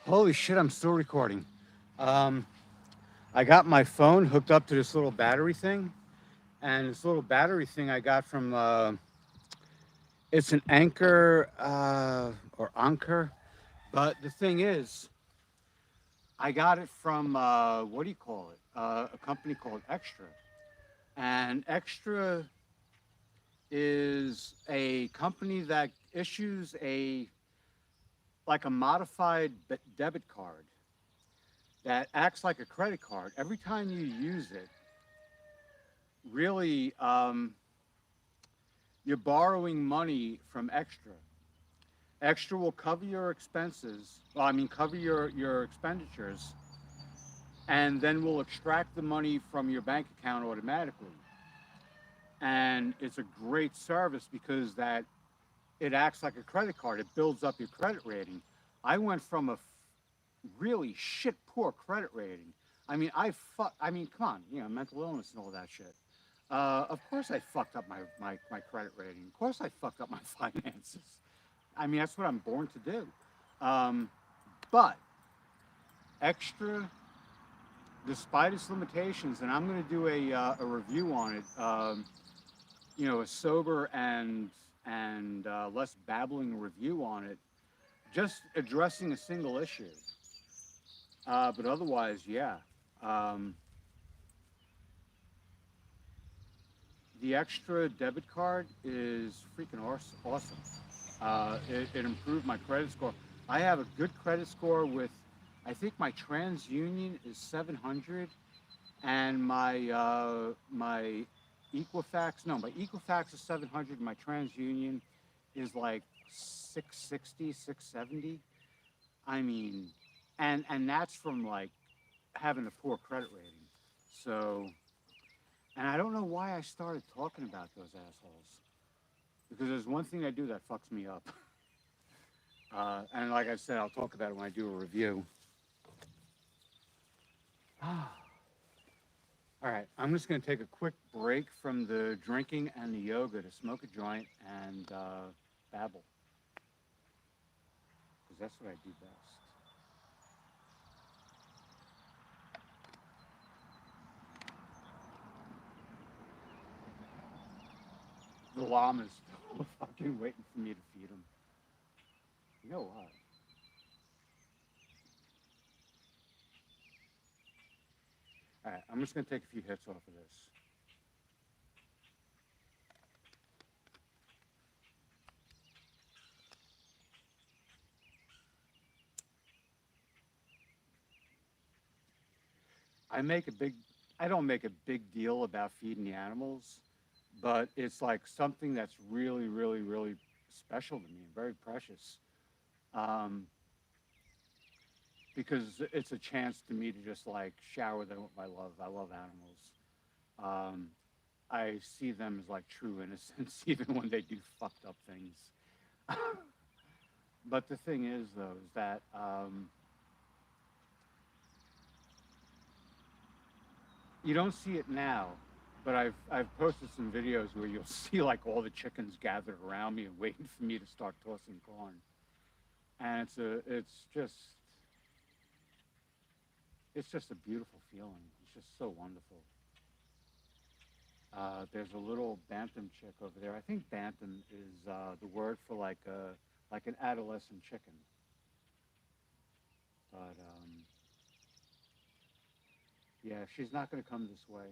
Holy shit, I'm still recording. Um, I got my phone hooked up to this little battery thing, and this little battery thing I got from it's an Anchor or Anchor, but the thing is, I got it from what do you call it? A company called Extra, and Extra is a company that issues a like a modified debit card that acts like a credit card. Every time you use it, really, you're borrowing money from Extra. Extra will cover your expenses. Well, I mean, cover your expenditures, and then will extract the money from your bank account automatically. And it's a great service because that it acts like a credit card. It builds up your credit rating. I went from a really shit poor credit rating. I mean, I mean, come on, mental illness and all that shit. Of course, I fucked up my credit rating. Of course, I fucked up my finances. I mean, that's what I'm born to do. Um, but Extra, despite its limitations, and I'm going to do a review on it. A sober and less babbling review on it, just addressing a single issue. But otherwise, yeah. Um, the Extra debit card is freaking awesome. It improved my credit score. I have a good credit score with, I think my TransUnion is 700, and my Equifax, no, my Equifax is 700. My TransUnion is like 660, 670. I mean, and that's from like having a poor credit rating. So, and I don't know why I started talking about those assholes because there's one thing I do that fucks me up. And like I said, I'll talk about it when I do a review. All right, I'm just going to take a quick break from the drinking and the yoga to smoke a joint and babble, because that's what I do best. The llama's still fucking waiting for me to feed him. You know what? All right, I'm just going to take a few hits off of this. I make a big, I don't make a big deal about feeding the animals, but it's like something that's really, really, really special to me and very precious. Um, because it's a chance to me to just like shower them with my love. I love animals. Um, I see them as like true innocence, even when they do fucked up things. But the thing is, though, is that you don't see it now, but I've posted some videos where you'll see like all the chickens gathered around me and waiting for me to start tossing corn, and it's just a beautiful feeling. It's just so wonderful. There's a little bantam chick over there. I think bantam is the word for like an adolescent chicken. But yeah, she's not going to come this way.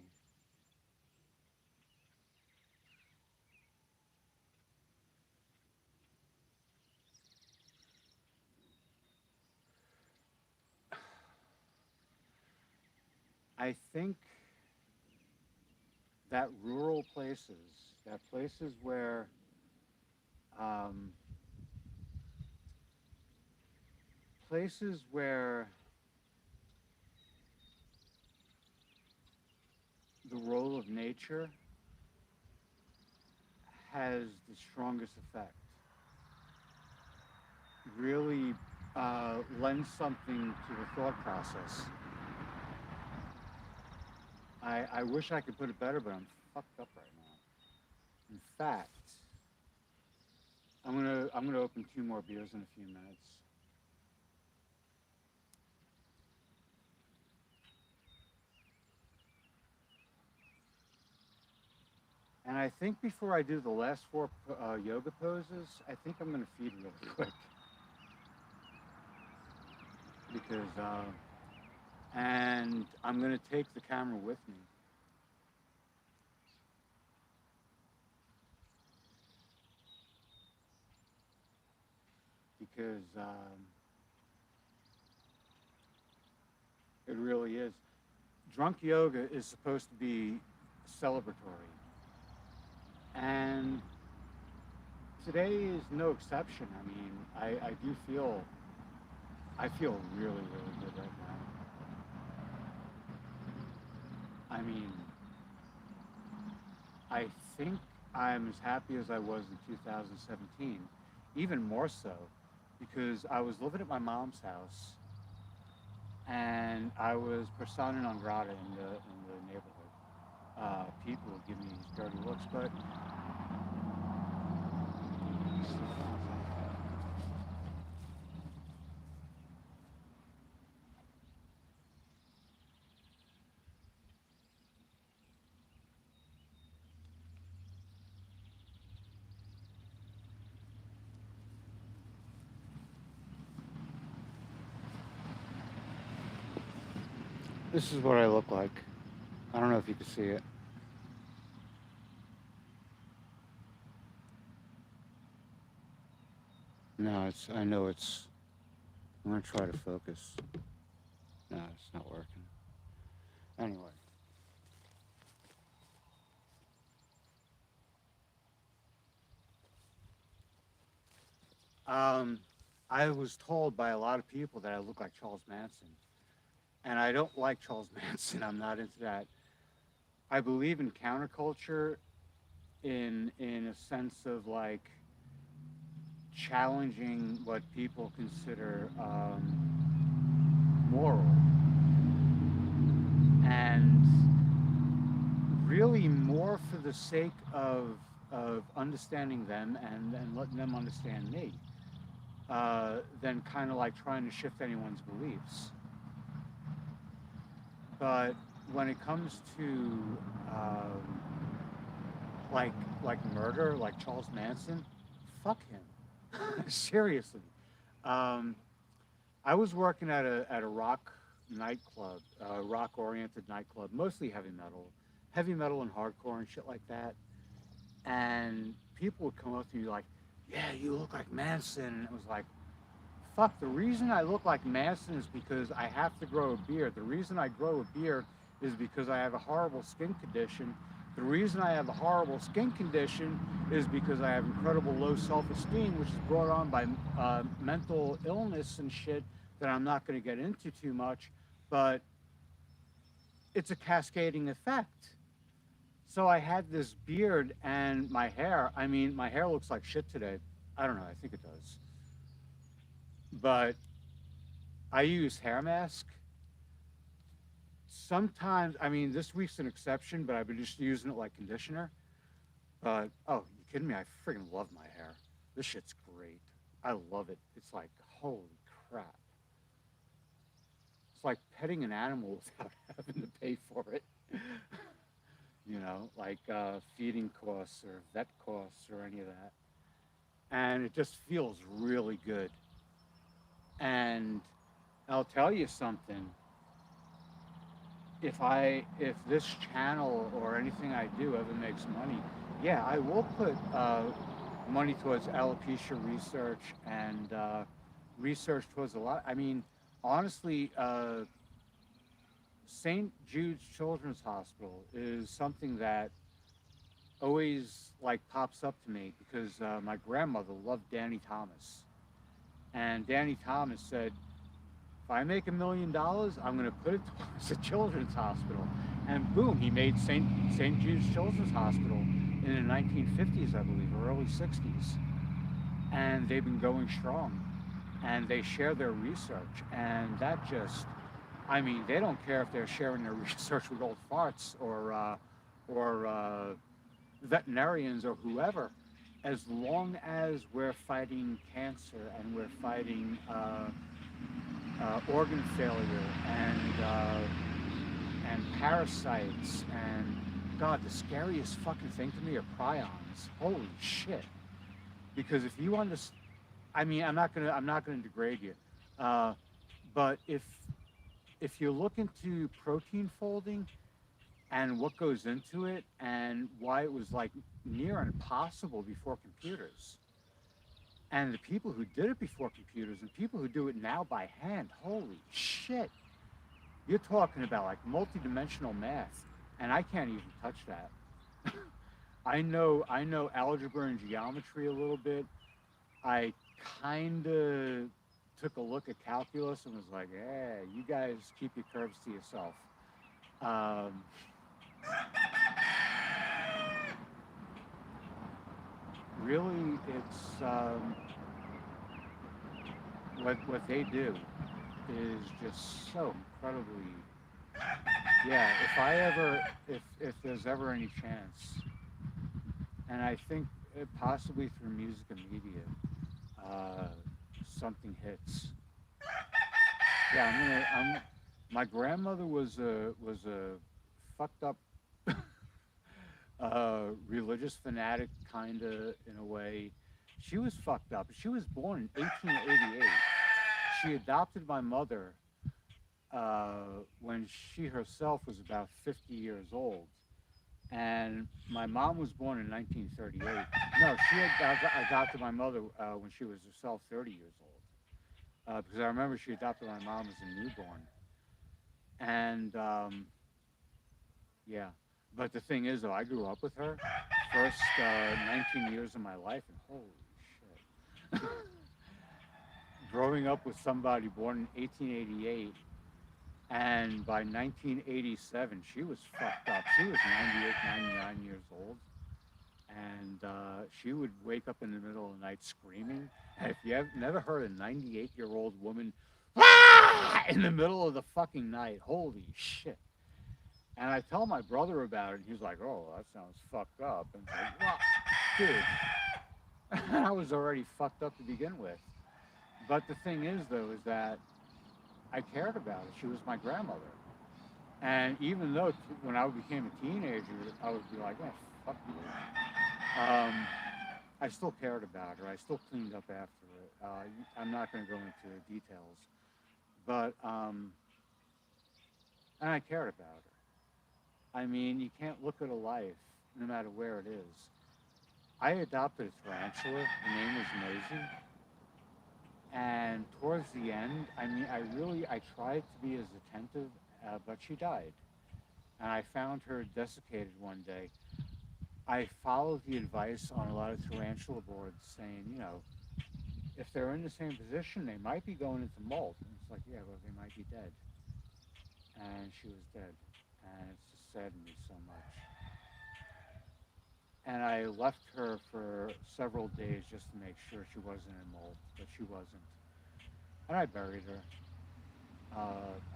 I think that rural places, that places where um, places where the role of nature has the strongest effect, really lends something to the thought process. I wish I could put it better, but I'm fucked up right now. In fact, I'm gonna open two more beers in a few minutes. And I think before I do the last four yoga poses, I think I'm going to feed really quick because, and I'm going to take the camera with me because it really is. Drunk yoga is supposed to be celebratory, and today is no exception. I mean, I do feel, I feel really, really good right now. I mean, I think I'm as happy as I was in 2017, even more so, because I was living at my mom's house and I was persona non grata in the neighborhood. People would give me these dirty looks, but this is what I look like. I don't know if you can see it. No, it's, I know it's, I'm gonna try to focus. No, it's not working. Anyway, um, I was told by a lot of people that I look like Charles Manson, and I don't like Charles Manson. I'm not into that. I believe in counterculture in a sense of like challenging what people consider moral and really more for the sake of understanding them and letting them understand me than kind of like trying to shift anyone's beliefs. But when it comes to um, like like murder, like Charles Manson, fuck him. Seriously. Um, I was working at a rock nightclub, a rock oriented nightclub, mostly heavy metal and hardcore and shit like that. And people would come up to me like, "Yeah, you look like Manson," and it was like, fuck, the reason I look like Manson is because I have to grow a beard. The reason I grow a beard is because I have a horrible skin condition. The reason I have a horrible skin condition is because I have incredible low self-esteem, which is brought on by mental illness and shit that I'm not going to get into too much, but it's a cascading effect. So I had this beard and my hair. I mean, my hair looks like shit today. I don't know. I think it does. But I use hair mask. Sometimes, I mean, this week's an exception, but I've been just using it like conditioner. But oh, you kidding me? I freaking love my hair. This shit's great. I love it. It's like holy crap. It's like petting an animal without having to pay for it. You know, like feeding costs or vet costs or any of that. And it just feels really good. And I'll tell you something. If this channel or anything I do ever makes money, yeah, I will put money towards alopecia research and research towards a lot. I mean, honestly, St. Jude's Children's Hospital is something that always like pops up to me because my grandmother loved Danny Thomas, and Danny Thomas said, if I make $1 million, I'm going to put it towards a children's hospital. And boom, he made St. Jude's Children's Hospital in the 1950s, I believe, or early 60s. And they've been going strong. And they share their research. And that just, I mean, they don't care if they're sharing their research with old farts or veterinarians or whoever. As long as we're fighting cancer and we're fighting organ failure and parasites and God, the scariest fucking thing to me are prions. Holy shit! Because if you understand, I mean, I'm not gonna degrade you, uh, but if you look into protein folding and what goes into it and why it was like near impossible before computers, and the people who did it before computers and people who do it now by hand, holy shit! You're talking about like multi-dimensional math, and I can't even touch that. I know algebra and geometry a little bit. I kind of took a look at calculus and was like, "Yeah, you guys keep your curves to yourself." Um, really, it's what they do is just so incredibly. Yeah, if there's ever any chance, and I think possibly through music and media, uh, something hits. Yeah, my grandmother was a fucked up religious fanatic, kind of, in a way. She was fucked up. She was born in 1888. She adopted my mother when she herself was about 50 years old. And my mom was born in 1938. No, she had adopted my mother when she was herself 30 years old. Because I remember she adopted my mom as a newborn. And yeah, but the thing is, though, I grew up with her first 19 years of my life, and holy shit. Growing up with somebody born in 1888, and by 1987, she was fucked up. She was 98, 99 years old, and she would wake up in the middle of the night screaming. And if you have never heard a 98-year-old woman in the middle of the fucking night, holy shit. And I tell my brother about it, and he's like, "Oh, that sounds fucked up." And it's like, "What, dude?" I was already fucked up to begin with. But the thing is, though, is that I cared about her. She was my grandmother. And even though when I became a teenager, I would be like, "Yeah, fuck you." I still cared about her. I still cleaned up after it. I'm not going to go into details, but and I cared about her. I mean, you can't look at a life, no matter where it is. I adopted a tarantula. Her name was Nosy. And towards the end, I mean, I tried to be as attentive, but she died. And I found her desiccated one day. I followed the advice on a lot of tarantula boards saying, if they're in the same position, they might be going into molt. And it's like, yeah, well, they might be dead. And she was dead. And it's just saddened me so much. And I left her for several days just to make sure she wasn't in molt, but she wasn't. And I buried her.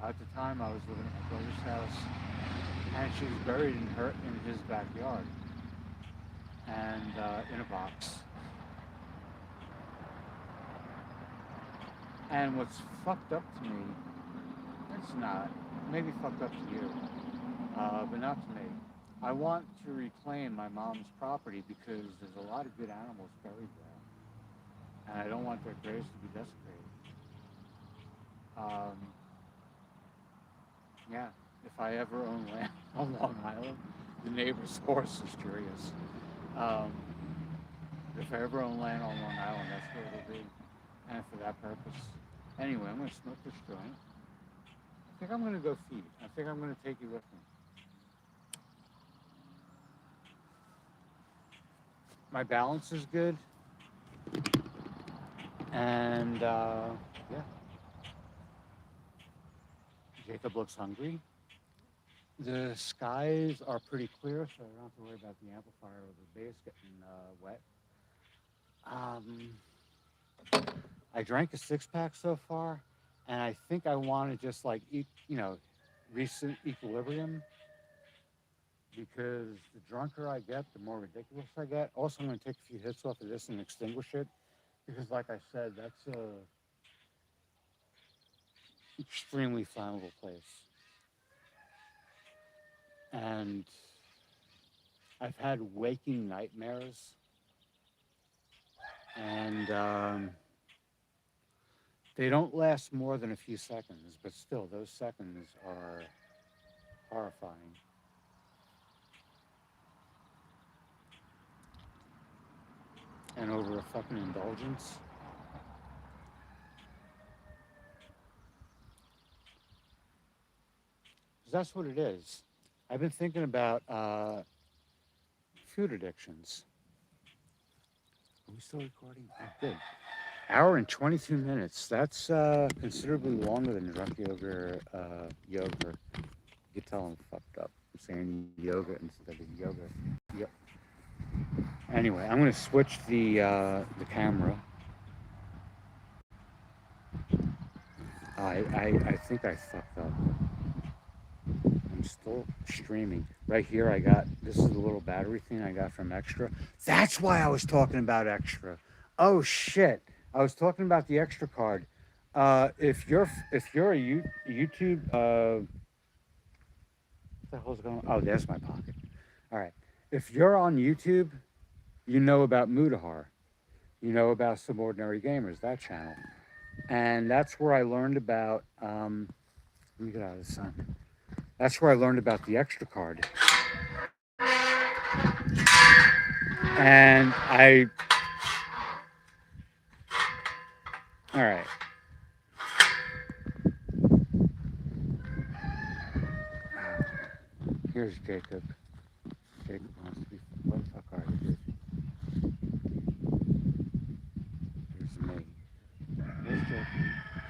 At the time, I was living at my brother's house, and she was buried in his backyard, and in a box. And what's fucked up to me, it's not, maybe fucked up to you, but not to me. I want to reclaim my mom's property because there's a lot of good animals buried there, and I don't want their graves to be desecrated. Um, yeah, if I ever own land on Long Island, the neighbor's horse is curious. Um, if I ever own land on Long Island, that's where it'll be, and for that purpose. Anyway, I'm gonna smoke this joint. I think I'm gonna go feed. I think I'm gonna take you with me. My balance is good, and yeah, Jacob looks hungry. The skies are pretty clear, so I don't have to worry about the amplifier or the bass getting wet. Um, I drank a six pack so far, and I think I want to just like eat, recent equilibrium, because the drunker I get, the more ridiculous I get. Also, I'm going to take a few hits off of this and extinguish it, because, like I said, that's a extremely flammable place. And I've had waking nightmares, and they don't last more than a few seconds, but still, those seconds are horrifying. And over a fucking indulgence. 'Cause that's what it is. I've been thinking about food addictions. Are we still recording? Oh, good. Hour and 22 minutes. That's considerably longer than drunk yoga. Yoga. You can tell I'm fucked up. I'm saying yoga instead of yoga. Yep. Anyway, I'm gonna switch the camera. I think I fucked up. I'm still streaming. Right here, I got this is the little battery thing I got from Extra. That's why I was talking about Extra. Oh shit! I was talking about the Extra card. If you're a YouTube, what the hell's going on? Oh, there's my pocket. All right. If you're on YouTube, you know about Mudahar. You know about Subordinary Gamers, that channel. And that's where I learned about. Let me get out of the sun. That's where I learned about the Extra card. And all right. Here's Jacob. Jacob wants to be. What the fuck are you? Here's me. There's Jacob.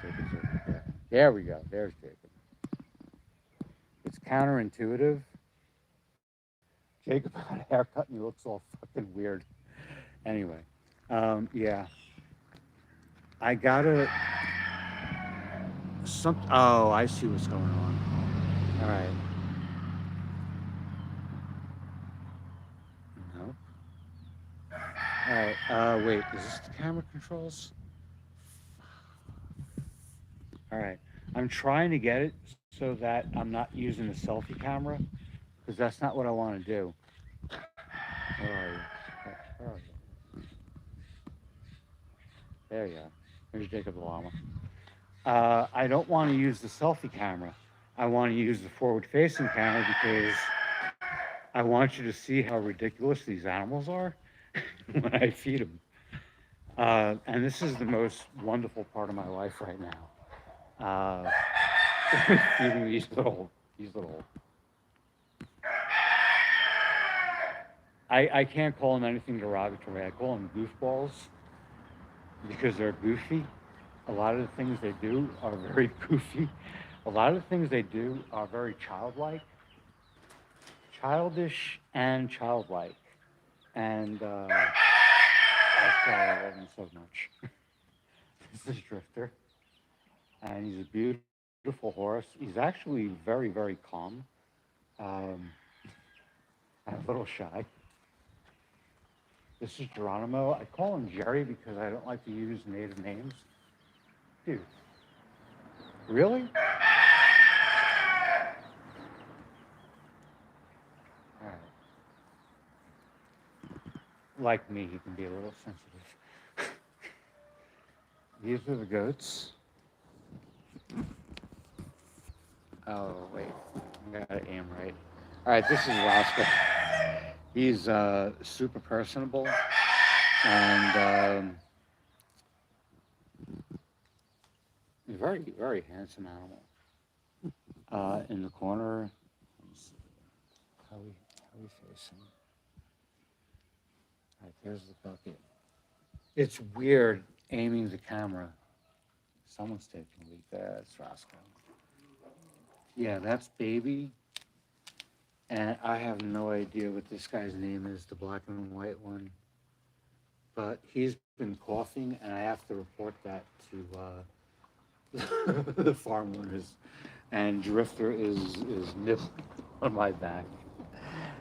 Jacob's over there. There we go. There's Jacob. It's counterintuitive. Jacob got a haircut and he looks all fucking weird. Anyway, yeah. I gotta. Oh, I see what's going on. All right. No. All right. Wait. Is this the camera controls? All right. I'm trying to get it so that I'm not using a selfie camera because that's not what I want to do. Where are you? Where are you? There you are. There's Jacob the llama. I don't want to use the selfie camera. I want to use the forward-facing camera because I want you to see how ridiculous these animals are when I feed them. And this is the most wonderful part of my life right now. Feeding these little. I can't call them anything derogatory. I call them goofballs because they're goofy. A lot of the things they do are very goofy. A lot of the things they do are very childish and childlike. And that's why I love him so much. This is Drifter, and he's a beautiful horse. He's actually very, very calm, um, and a little shy. This is Geronimo. I call him Jerry because I don't like to use native names. Dude, really? All right. Like me, he can be a little sensitive. These are the goats. Oh, wait. I gotta aim right. All right, this is Roscoe. He's super personable and very, very handsome animal. In the corner, how we facing? All right, there's the bucket. It's weird aiming the camera. Someone's taking a leak there. That's Roscoe. Yeah, that's Baby. And I have no idea what this guy's name is, the black and white one. But he's been coughing, and I have to report that to the farm owners. And Drifter is nibbling on my back,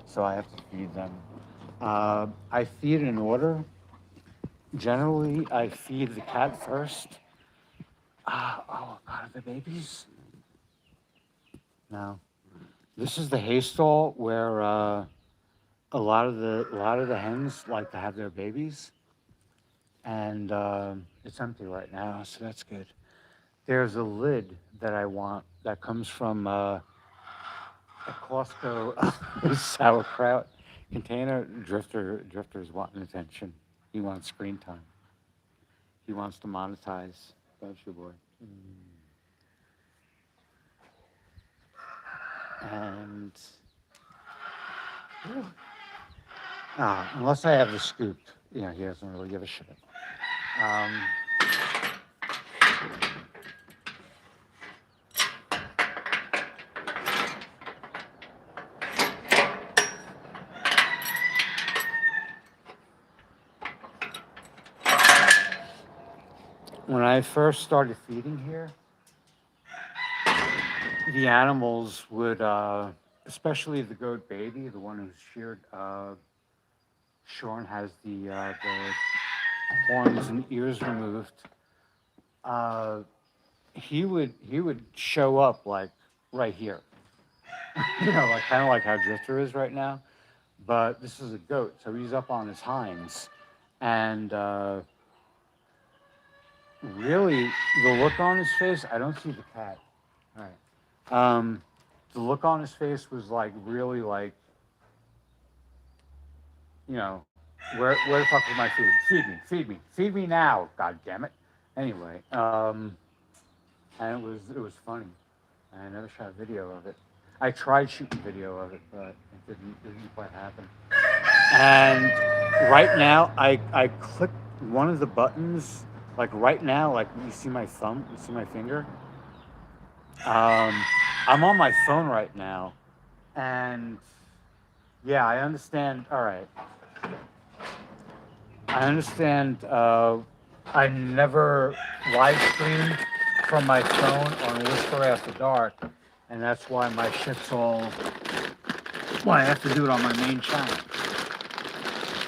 so I have to feed them. I feed in order. Generally, I feed the cat first. Oh God, are the babies? No. This is the hay stall where a lot of the hens like to have their babies, and it's empty right now, so that's good. There's a lid that I want that comes from a Costco sauerkraut container. Drifter's wanting attention. He wants screen time. He wants to monetize. Don't you, boy? And unless I have the scoop, he doesn't really give a shit. Um, when I first started feeding here, the animals would, especially the goat baby, the one who's sheared. Shorn has the horns and ears removed. Uh, he would show up like right here, like kind of like how Drifter is right now. But this is a goat, so he's up on his hinds, and really the look on his face. I don't see the cat. All right. The look on his face was like really like, you know, where the fuck is my food? Feed me now. God damn it. Anyway, and it was funny. I never shot a video of it. I tried shooting video of it, but it didn't quite happen. And right now, I clicked one of the buttons. Like right now, like you see my thumb, you see my finger. I'm on my phone right now, and yeah, I understand. All right, I understand. I never live streamed from my phone on Whisper After Dark, and that's why my shit's all. Why I have to do it on my main channel.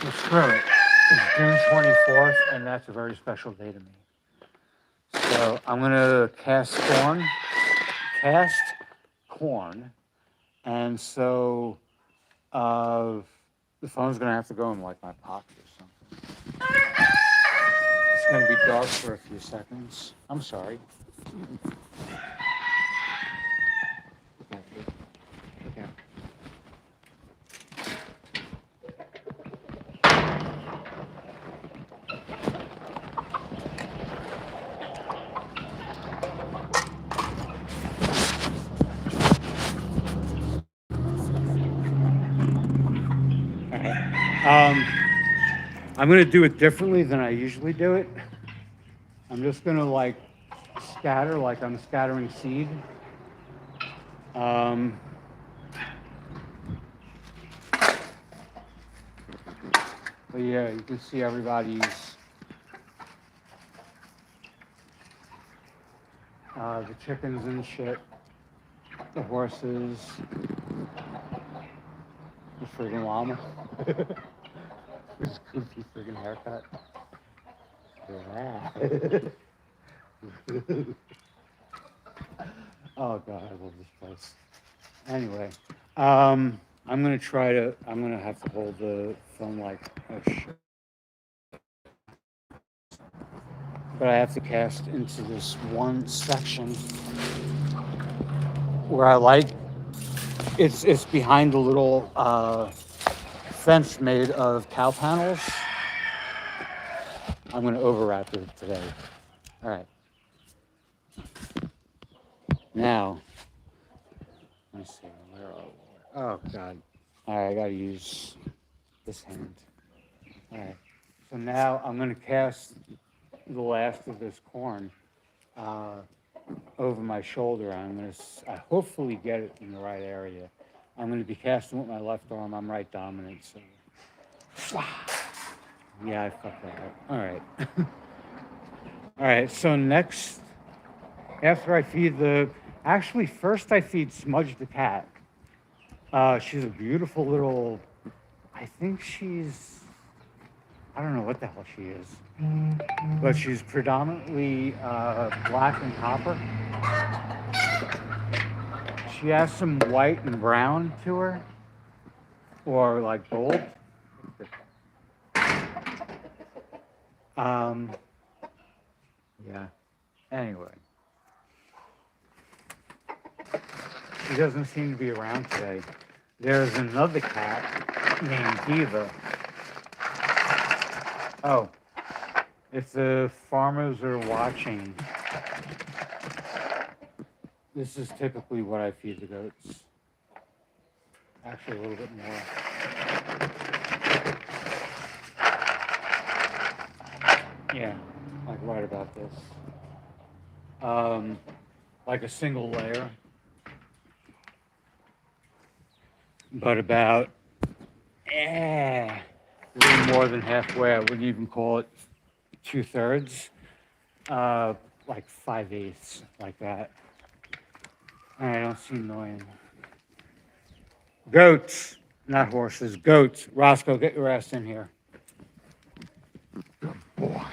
Well, screw it. It's June 24th, and that's a very special day to me. So I'm gonna cast corn, and so the phone's gonna have to go in like my pocket or something. It's gonna be dark for a few seconds. I'm sorry. Okay. I'm gonna do it differently than I usually do it. I'm just gonna like scatter like I'm scattering seed. Um, but yeah, you can see everybody's the chickens and shit, the horses, the friggin' llama. This goofy friggin' haircut. Yeah. Oh god, I love this place. Anyway, I'm gonna have to hold the phone like, oh shit. But I have to cast into this one section where I like, it's behind a little fence made of cow panels. I'm gonna overwrap it today. All right. Now, let me see, where are we? Oh god. All right, I gotta use this hand. All right. So now I'm gonna cast the last of this corn over my shoulder. I hopefully get it in the right area. I'm gonna be casting with my left arm. I'm right dominant, so. Yeah, I fucked that up. All right. All right, so next, after I feed actually first I feed Smudge the cat. She's a beautiful little, I think I don't know what the hell she is, but she's predominantly black and copper. She has some white and brown to her. or like gold. Um, yeah. Anyway, he doesn't seem to be around today. There's another cat named Diva. Oh, if the farmers are watching, this is typically what I feed the goats. Actually, a little bit more. Yeah, like right about this. Like a single layer, but about a little more than halfway. I wouldn't even call it 2/3. Like 5/8, like that. I don't see annoying. Goats, not horses. Goats. Roscoe, get your ass in here. Good boy.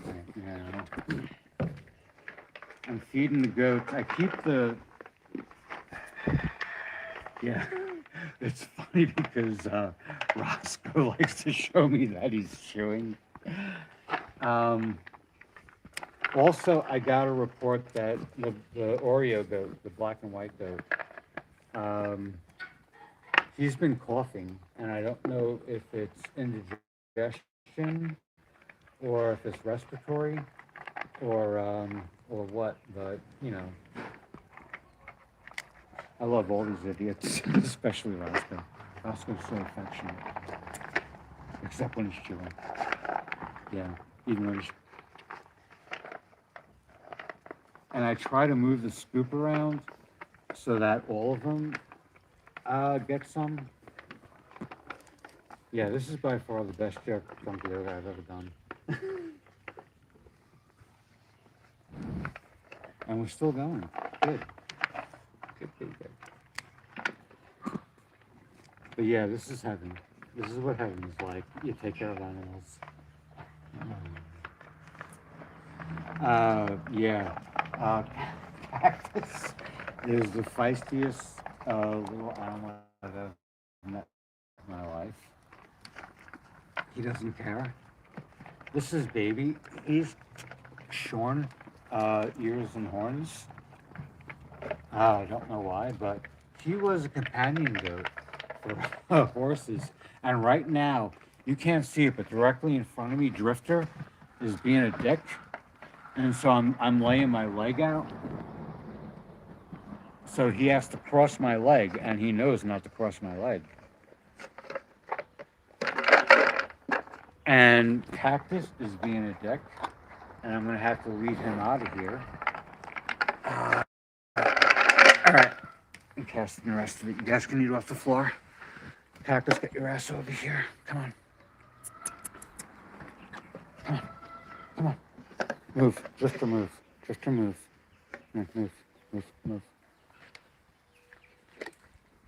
Right now, I'm feeding the goats. I keep the. Yeah, it's funny because Roscoe likes to show me that he's chewing. Also, I got a report that the Oreo goat, the black and white goat, he's been coughing, and I don't know if it's indigestion or if it's respiratory or what, but you know, I love all these idiots, especially Roscoe. Roscoe's so affectionate, except when he's chewing. Yeah, even when he's. And I try to move the scoop around so that all of them get some. Yeah, this is by far the best junk yoga I've ever done. And we're still going. Good. Good. But yeah, this is heaven. This is what heaven is like. You take care of animals. Yeah. Cactus is the feistiest little animal I've ever met in my life. He doesn't care. This is baby. He's shorn ears and horns. I don't know why, but he was a companion goat for horses. And right now, you can't see it, but directly in front of me, Drifter is being a dick. And so I'm laying my leg out. So he has to cross my leg, and he knows not to cross my leg. And Cactus is being a dick, and I'm gonna have to lead him out of here. All right, I'm casting the rest of it. You guys can eat off the floor. Cactus, get your ass over here. Come on. Come on. Move. Just to move. Move. Move.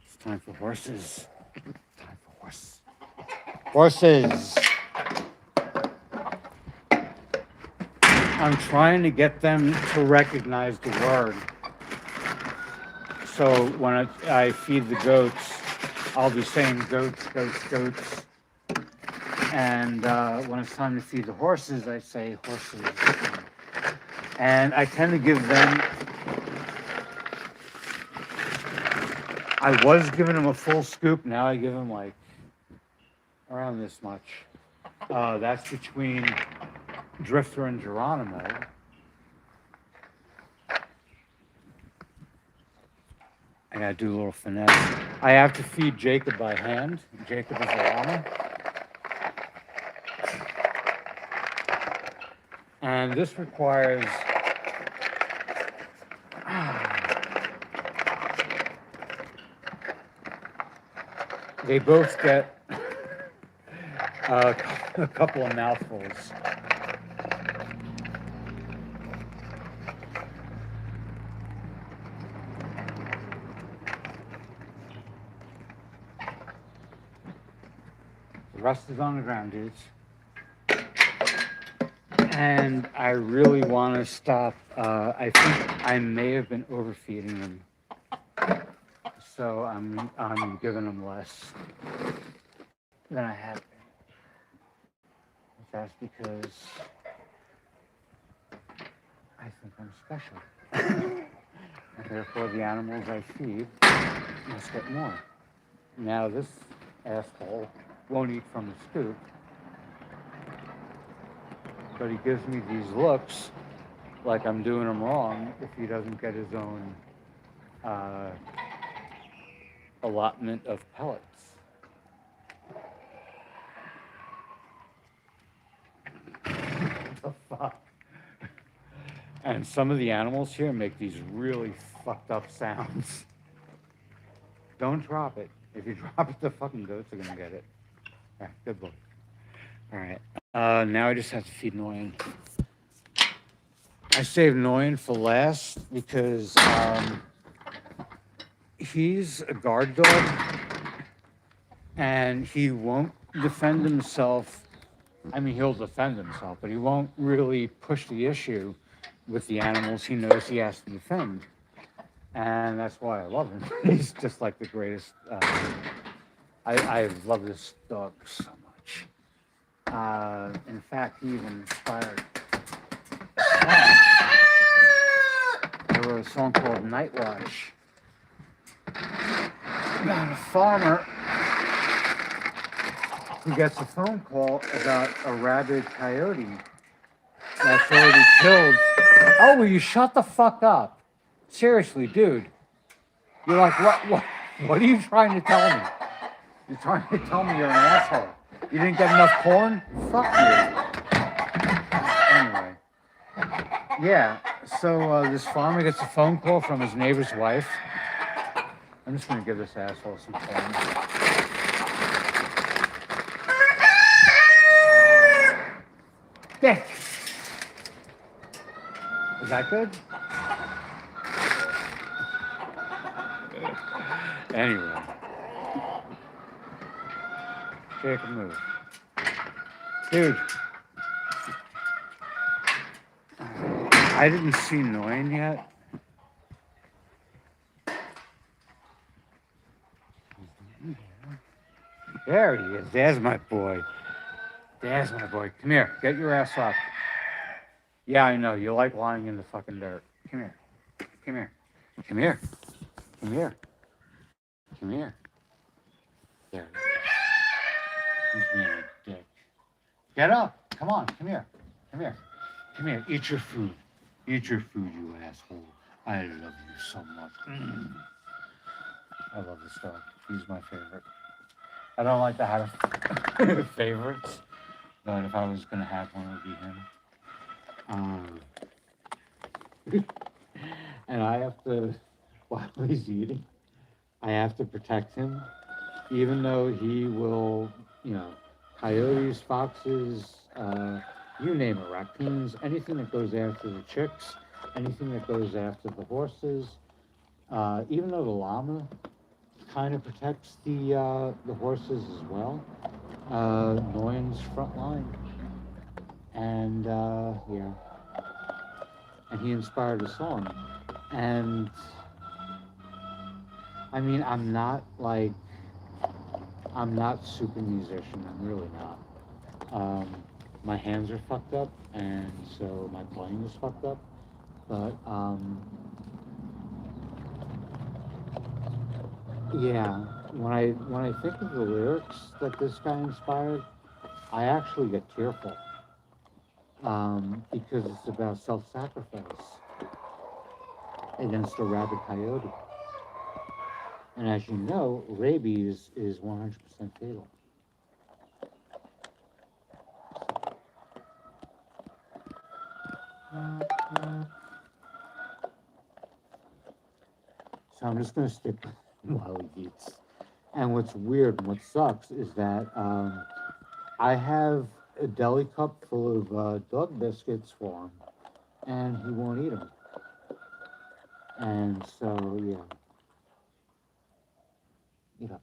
It's time for horses. Time for horses. Horses. I'm trying to get them to recognize the word. So when I feed the goats, I'll be saying goats. And when it's time to feed the horses, I say horses. And I tend to give them, I was giving them a full scoop. Now I give them like around this much. That's between Drifter and Geronimo. I gotta do a little finesse. I have to feed Jacob by hand. Jacob is a llama. And this requires they both get a couple of mouthfuls. The rest is on the ground, dudes. And I really want to stop. I think I may have been overfeeding them. so I'm giving him less than I have been. That's because I think I'm special. And therefore, the animals I feed must get more. Now, this asshole won't eat from the scoop, but he gives me these looks like I'm doing him wrong if he doesn't get his own uh, allotment of pellets. What the fuck? And some of the animals here make these really fucked up sounds. Don't drop it. If you drop it, the fucking goats are gonna get it. All right, good boy. All right. Now I just have to feed Noyan. I saved Noyan for last because he's a guard dog and he won't defend himself. I mean, he'll defend himself, but he won't really push the issue with the animals he knows he has to defend. And that's why I love him. He's just like the greatest. I love this dog so much. In fact, he even inspired a song. I wrote a song called Night Watch about a farmer who gets a phone call about a rabid coyote that's already killed. Oh, will you shut the fuck up? Seriously, dude. You're like, what are you trying to tell me? You're trying to tell me you're an asshole. You didn't get enough corn? Fuck you. Anyway. Yeah, so this farmer gets a phone call from his neighbor's wife. I'm just going to give this asshole some corn. Dick! Is that good? Anyway. Jacob, move. Dude. I didn't see Noyan yet. There he is. There's my boy. There's my boy. Come here. Get your ass up. Yeah, I know. You like lying in the fucking dirt. Come here. Come here. Come here. Come here. Come here. There he is. He's being a dick. Get up. Come on. Come here. Come here. Come here. Eat your food. Eat your food, you asshole. I love you so much. I love this dog. He's my favorite. I don't like to have favorites, but if I was going to have one, it would be him. And I have to, while he's eating, I have to protect him, even though he will, coyotes, foxes, you name it, raccoons, anything that goes after the chicks, anything that goes after the horses, even though the llama kind of protects the horses as well. Noyan's front line. And yeah. And he inspired a song. And I mean, I'm not super musician, I'm really not. My hands are fucked up, and so my playing is fucked up. But yeah, when I think of the lyrics that this guy inspired, I actually get tearful because it's about self-sacrifice against a rabid coyote. And as you know, rabies is 100% fatal. So I'm just going to stick while he eats. And what's weird and what sucks is that I have a deli cup full of dog biscuits for him, and he won't eat them. And so, yeah. Eat up.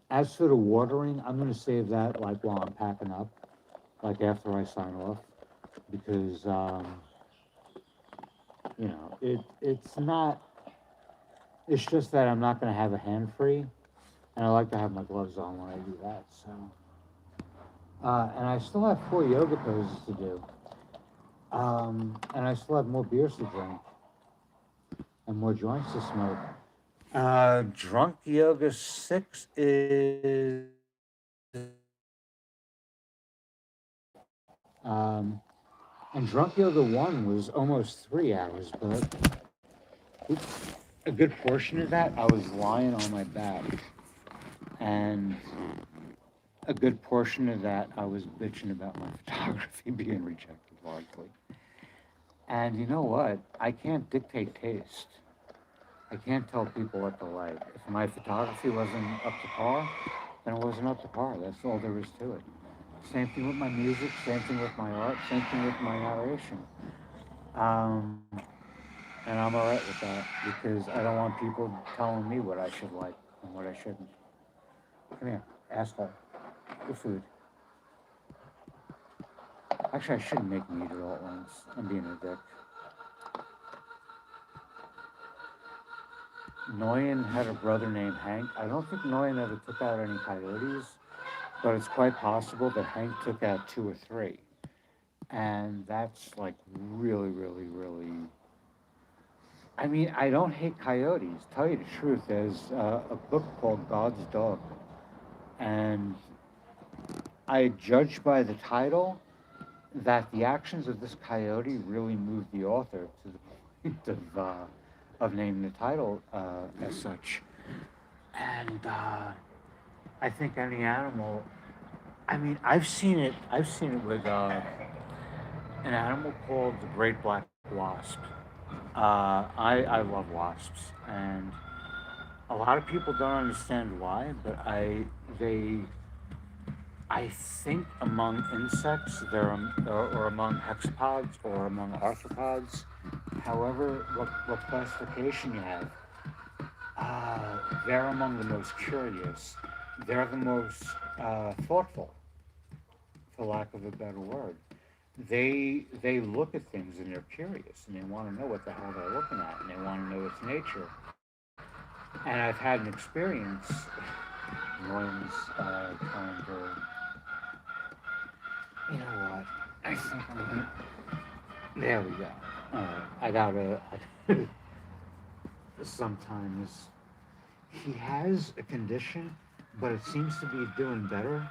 As for the watering, I'm going to save that while I'm packing up, after I sign off, because It's not. It's just that I'm not going to have a hand free, and I like to have my gloves on when I do that. So, and I still have 4 yoga poses to do, and I still have more beers to drink and more joints to smoke. Drunk Yoga 6 is 2 hours. And Drunk Yoga 1 was almost 3 hours, but a good portion of that I was lying on my back. And a good portion of that I was bitching about my photography being rejected largely. And you know what? I can't dictate taste. I can't tell people what to like. If my photography wasn't up to par, then it wasn't up to par. That's all there is to it. Same thing with my music, same thing with my art, same thing with my narration. Um, and I'm all right with that because I don't want people telling me what I should like and what I shouldn't. Come here, asshole. Your food. Actually, I shouldn't make me eat it all at once. I'm being a dick. Noyan had a brother named Hank. I don't think Noyan ever took out any coyotes, but it's quite possible that Hank took out 2 or 3. And that's like really, really, really. I mean, I don't hate coyotes. Tell you the truth, there's a book called God's Dog. And I judged by the title that the actions of this coyote really moved the author to the point of naming the title as such. And I think any animal. I mean, I've seen it. I've seen it with an animal called the great black wasp. I love wasps, and a lot of people don't understand why, but they I think among insects, or among hexapods, or among arthropods, however, what classification you have, they're among the most curious. They're the most thoughtful, for lack of a better word. They look at things and they're curious and they want to know what the hell they're looking at and they want to know its nature. And I've had an experience. Williams trying to. You know what? I think I'm gonna. There we go. I gotta. Sometimes he has a condition, but it seems to be doing better.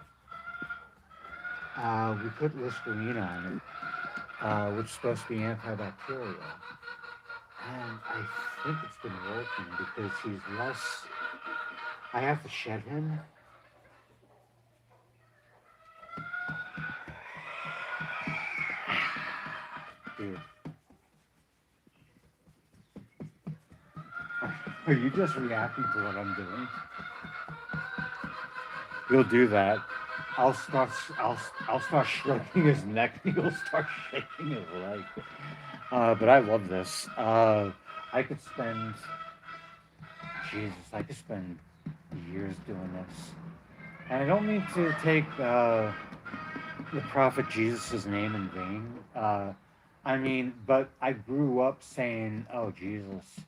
We put Listerine on it, which is supposed to be antibacterial. And I think it's been working because he's less. I have to shed him. Dude, are you just reacting to what I'm doing? You'll do that. I'll start. I'll start stroking his neck, and he'll start shaking his leg. But I love this. I could spend. Jesus, I could spend years doing this. And I don't mean to take the prophet Jesus' name in vain. I mean, but I grew up saying, "Oh Jesus."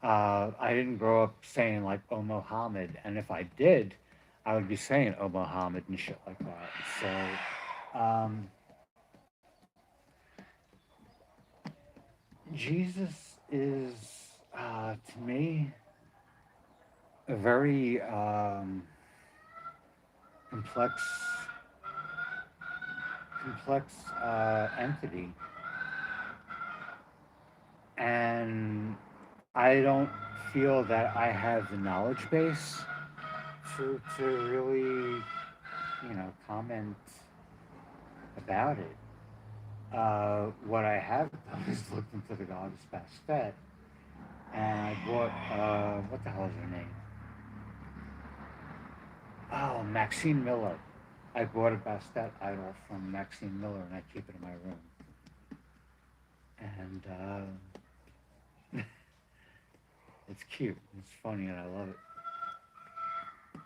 I didn't grow up saying like "Oh Muhammad," and if I did, I would be saying "Oh Muhammad" and shit like that. So, Jesus is, to me, a very complex, complex entity, and I don't feel that I have the knowledge base to really, comment about it. What I have done is looked into the goddess Bastet, and I bought, what the hell is her name? Oh, Maxine Miller. I bought a Bastet idol from Maxine Miller, and I keep it in my room. And it's cute, it's funny, and I love it.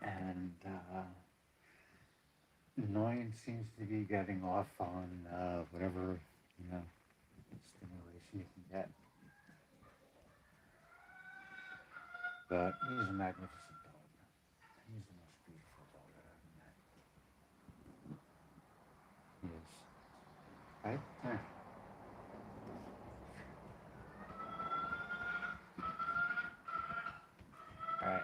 And Annoyance seems to be getting off on whatever, stimulation you can get. but he's a magnificent dog. He's the most beautiful dog I've ever met. He is. Right? Yeah. All right.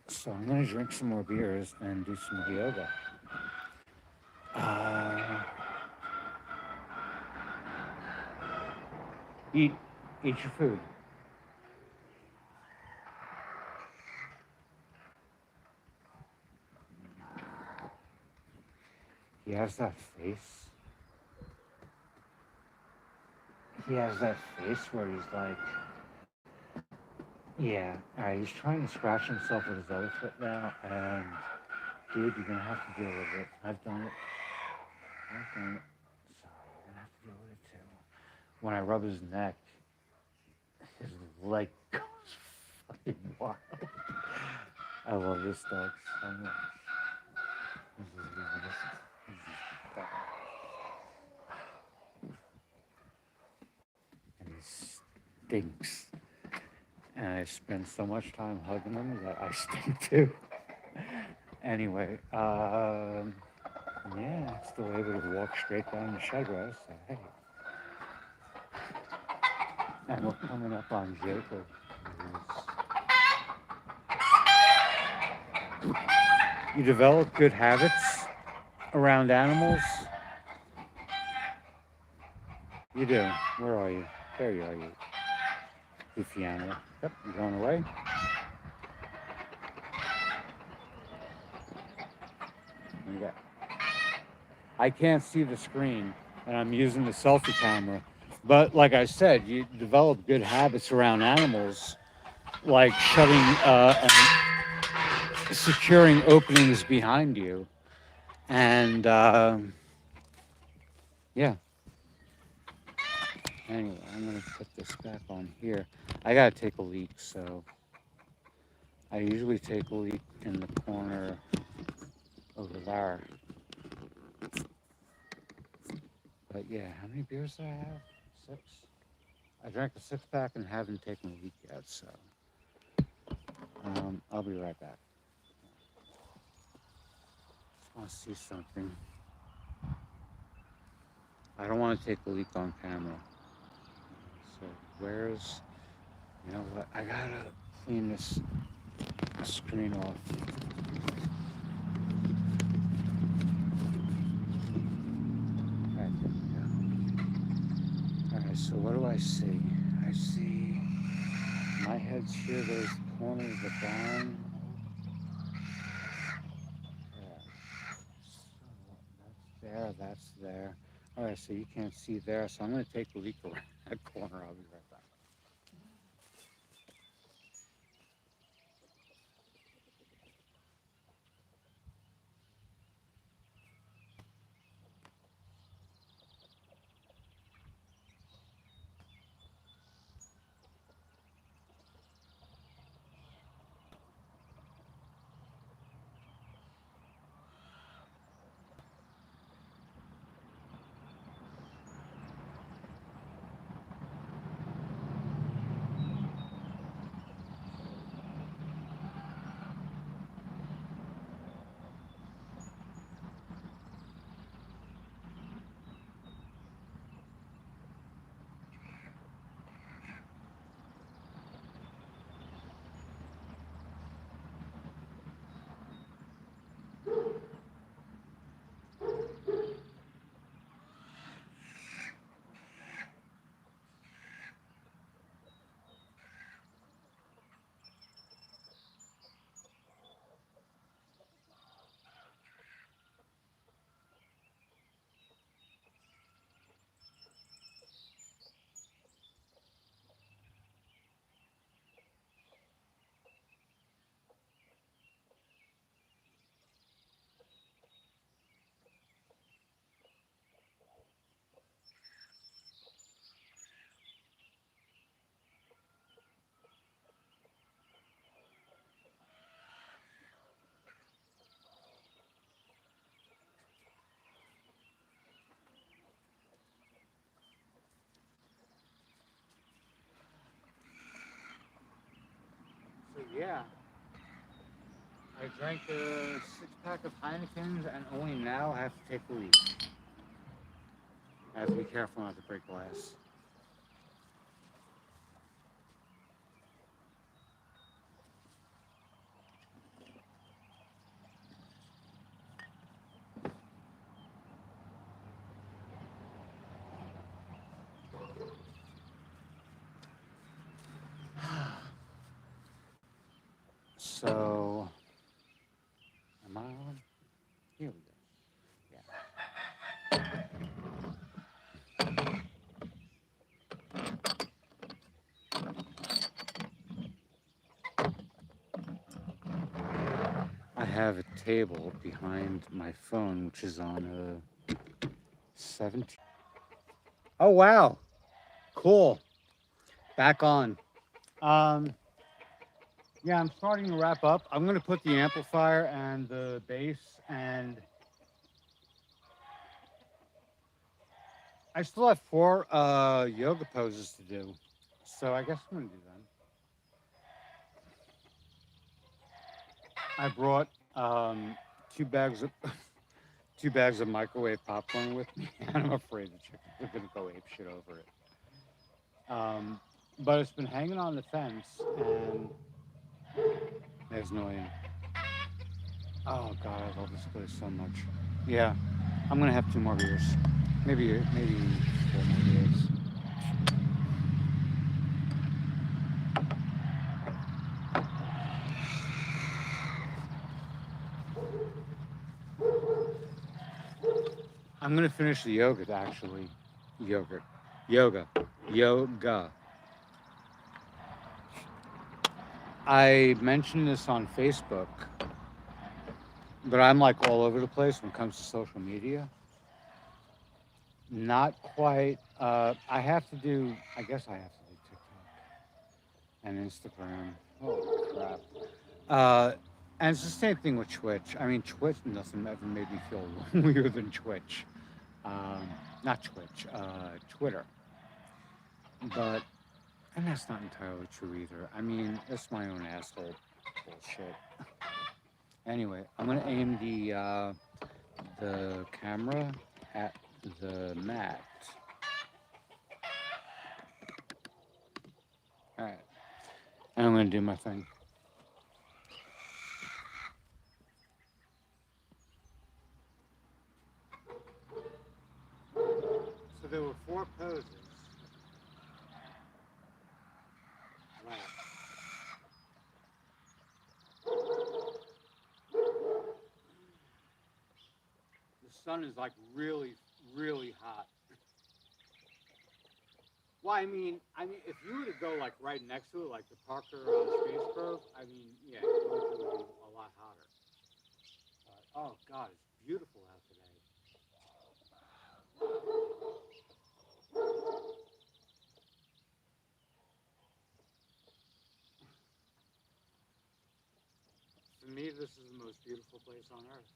So I'm gonna drink some more beers and do some more yoga. Uh, eat, eat your food. He has that face. He has that face where he's like, yeah. All right, he's trying to scratch himself with his other foot now, and dude, you're gonna have to deal with it. I've done it. I've done it. So you're gonna have to deal with it too. When I rub his neck, his leg goes fucking wild. I love this dog so much. And he stinks. And I spend so much time hugging him that I stink too. Anyway, yeah, still able to walk straight down the shed row, so hey. And we're coming up on Jacob. You develop good habits around animals. You do. Where are you? There you are, you goofy animal. Yep, you're going away. You got. I can't see the screen, and I'm using the selfie camera. But like I said, you develop good habits around animals, like shutting and securing openings behind you. And yeah. Anyway, I'm gonna put this back on here. I gotta take a leak, so I usually take a leak in the corner over there. But yeah, how many beers do I have? 6. I drank a 6-pack and haven't taken a leak yet, so I'll be right back. Just want to see something. I don't want to take a leak on camera. So where's, you know what? I gotta clean this screen off. Right, there we go. All right, so what do I see? I see my head's here. There's the corner of the barn. Yeah. So that's there. All right, so you can't see there. So I'm gonna take a leak around that corner. I'll be right back. drank a 6-pack of Heinekens and only now have to take a leak. I have to be careful not to break glass. So, am I on? Here we go. I have a table behind my phone, which is on a 17. Oh, wow. Cool. Back on. Um, yeah, I'm starting to wrap up. I'm going to put the amplifier and the bass, and I still have 4 yoga poses to do. So I guess I'm going to do them. I brought 2 bags of 2 bags of microwave popcorn with me, and I'm afraid the chickens are gonna go ape shit over it. But it's been hanging on the fence, and there's Noyan. Oh god, I love this place so much. Yeah, I'm gonna have 2 more beers, maybe 4 more beers. I'm gonna finish the yogurt actually. Yogurt, yoga. I mentioned this on Facebook, but I'm like all over the place when it comes to social media. Not quite. I have to do. I guess I have to do TikTok and Instagram. Oh crap. Uh, and it's the same thing with Twitch. I mean, Twitch nothing ever made me feel weirder than Twitch. Um, Not Twitch. Twitter. But and that's not entirely true either. I mean, that's my own asshole bullshit. Anyway, I'm gonna aim the camera at the mat. All right, and I'm gonna do my thing. So there were 4 poses. Wow. The sun is like really, really hot. Well, I mean, if you were to go like right next to it, like the Parker Space Grove, I mean, yeah, it would be a lot hotter. But, oh God, it's beautiful out today. For me, this is the most beautiful place on Earth,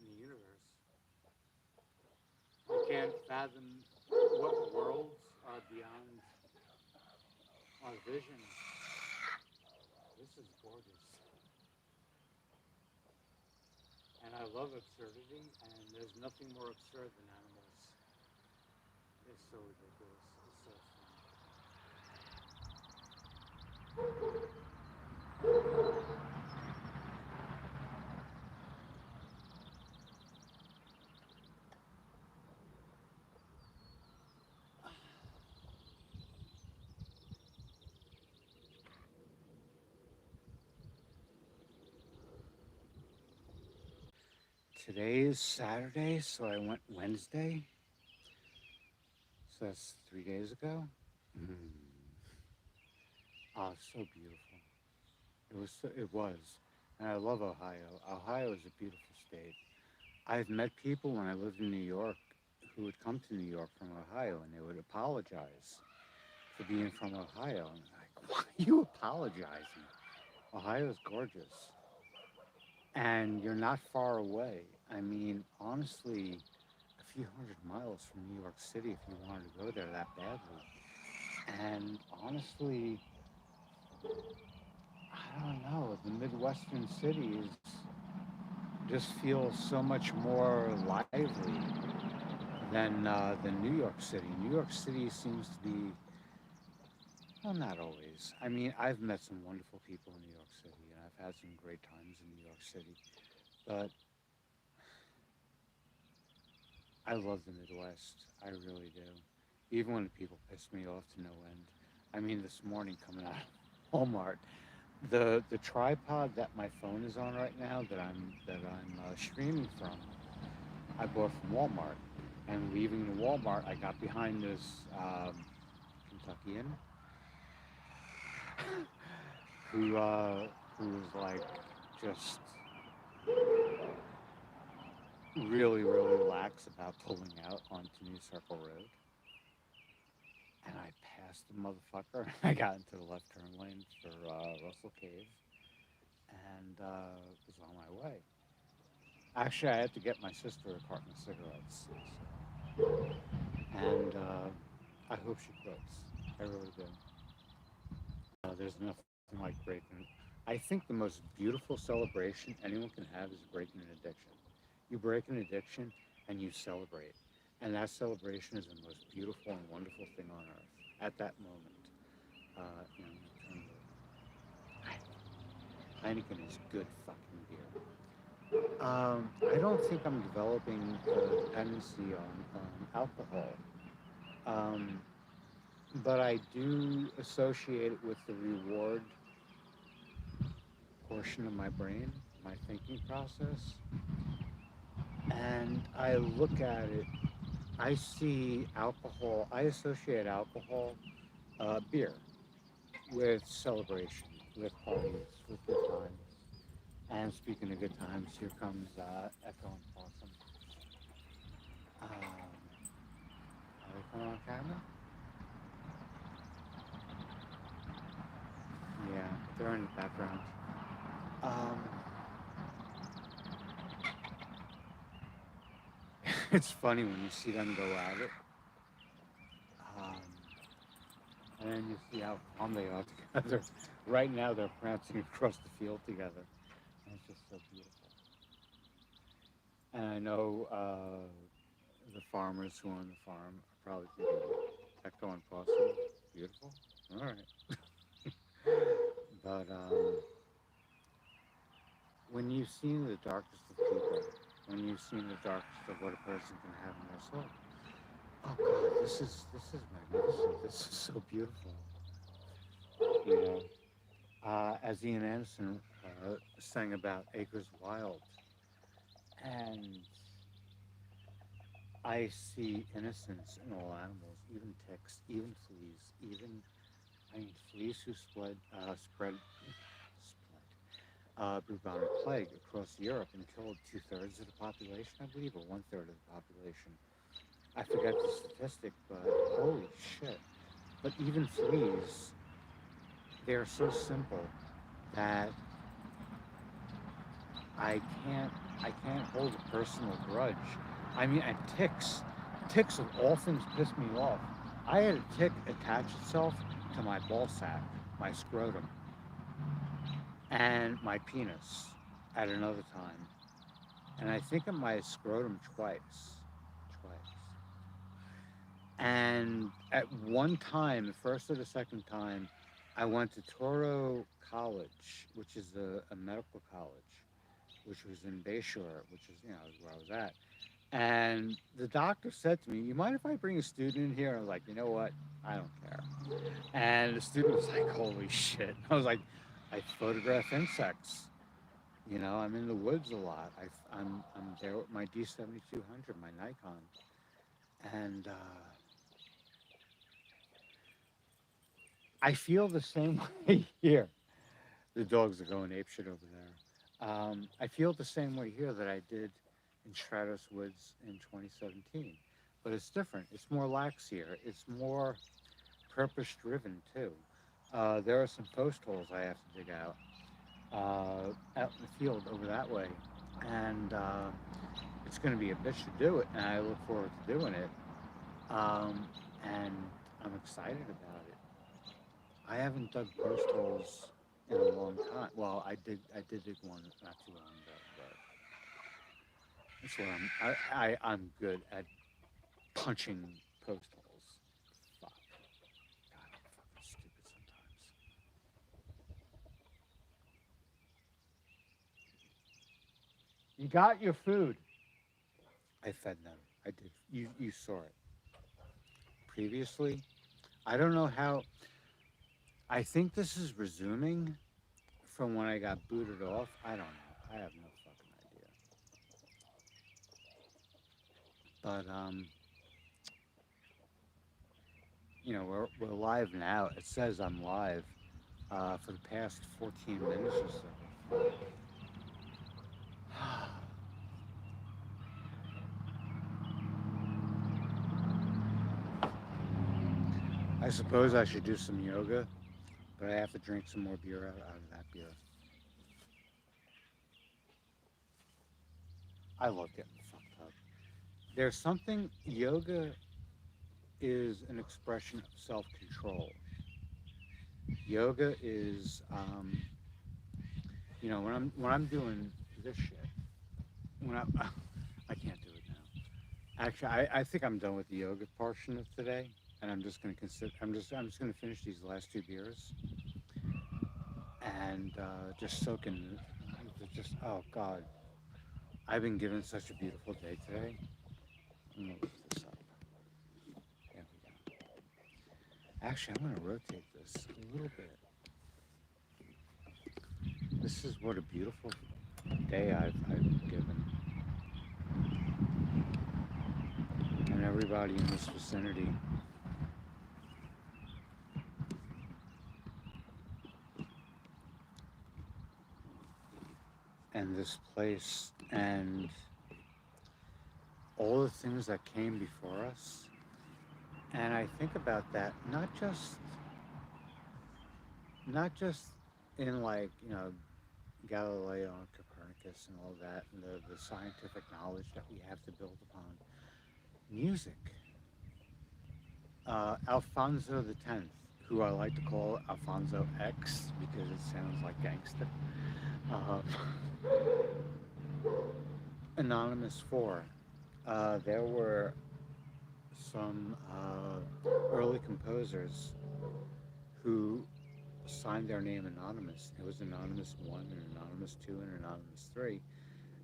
in the universe. I can't fathom what worlds are beyond our vision. This is gorgeous. And I love absurdity, and there's nothing more absurd than animals. It's so ridiculous. It's so fun. Today is Saturday, so I went Wednesday. So that's 3 days ago. Mm. Oh, so beautiful. It was. And I love Ohio. Ohio is a beautiful state. I've met people when I lived in New York who would come to New York from Ohio and they would apologize for being from Ohio. And I'm like, why are you apologizing? Ohio is gorgeous. And you're not far away. I mean, honestly, a few hundred miles from New York City if you wanted to go there that badly. And honestly, I don't know, the Midwestern cities just feel so much more lively than New York City. New York City seems to be, well, not always. I mean, I've met some wonderful people in New York City, and I've had some great times in New York City. But I love the Midwest. I really do. Even when people piss me off to no end. I mean, this morning coming out of Walmart, the tripod that my phone is on right now that I'm streaming from, I bought from Walmart. And leaving the Walmart, I got behind this Kentuckian who was like just really lax about pulling out onto New Circle Road. And I passed the motherfucker. I got into the left turn lane for Russell Cave and was on my way. Actually, I had to get my sister a carton of cigarettes. And I hope she quits. I really do. There's nothing like breaking. I think the most beautiful celebration anyone can have is breaking an addiction. You break an addiction and you celebrate. And that celebration is the most beautiful and wonderful thing on earth at that moment. You know, Heineken is good fucking beer. I don't think I'm developing a dependency on alcohol, um, but I do associate it with the reward portion of my brain, my thinking process. And I look at it, I see alcohol, I associate alcohol, beer, with celebration, with parties, with good times. And speaking of good times, here comes Echo and Possum. Are they coming on camera? Yeah, they're in the background. Um, it's funny when you see them go at it, um, and then you see how calm they are together. Right now, they're prancing across the field together, and it's just so beautiful. And I know the farmers who own the farm are probably thinking, Echo and Possum, beautiful. All right, but when you've seen the darkest of people, when you've seen the darkest of what a person can have in their soul, oh God, this is magnificent. This is so beautiful. You know, as Ian Anderson sang about Acres Wild, and I see innocence in all animals, even ticks, even fleas, even I mean fleas who spread bubonic plague across Europe and killed 2/3 of the population, I believe, or 1/3 of the population. I forget the statistic, but holy shit! But even fleas, they're so simple that I can't I can't hold a personal grudge. I mean, and ticks of all things piss me off. I had a tick attach itself to my ball sack, my scrotum, and my penis at another time, and I think of my scrotum twice. And at one time, the first or the second time, I went to Toro College, which is a medical college, which was in Bayshore, which is, where I was at. And the doctor said to me, "You mind if I bring a student in here?" I was like, "You know what? I don't care." And the student was like, "Holy shit." I was like, "I photograph insects. I'm in the woods a lot. I'm there with my D7200, my Nikon." And I feel the same way here. The dogs are going apeshit over there. I feel the same way here that I did in Stratos Woods in 2017, but it's different. It's more lax here. It's more purpose driven too. There are some post holes I have to dig out in the field over that way, and it's going to be a bitch to do it, and I look forward to doing it. And I'm excited about it. I haven't dug post holes in a long time. Well, I did dig one not too long ago, but that's what I'm good at punching post holes. Fuck. God, I'm fucking stupid sometimes. You got your food. I fed them. I did. You saw it previously. I don't know how. I think this is resuming from when I got booted off. I don't know. I have no fucking idea. But we're live now. It says I'm live for the past 14 minutes or so. I suppose I should do some yoga, but I have to drink some more beer out of that beer. I love getting fucked up. There's something, yoga is an expression of self control. Yoga is, when I'm doing this shit, when I, I can't do it now. Actually, I think I'm done with the yoga portion of today, and I'm just gonna consider. I'm just gonna finish these last two beers and just soak in. Just oh god, I've been given such a beautiful day today. I'm gonna lift this up. There we go. Actually, I'm gonna rotate this a little bit. This is what a beautiful day I've been given, and everybody in this vicinity. And this place and all the things that came before us. And I think about that not just in like, Galileo and Copernicus and all that and the scientific knowledge that we have to build upon. Music. Alfonso the Tenth, who I like to call Alfonso X because it sounds like gangster. Uh, Anonymous 4. There were some early composers who signed their name anonymous. It was Anonymous 1 and Anonymous 2 and Anonymous 3.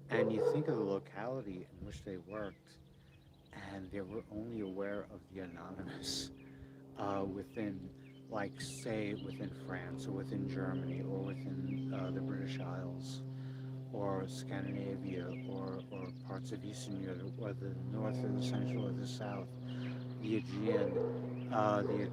And you think of the locality in which they worked, and they were only aware of the anonymous within, like, say, within France or within Germany or within the British Isles or Scandinavia or parts of Eastern Europe, or the North or the Central or the South, the Aegean, the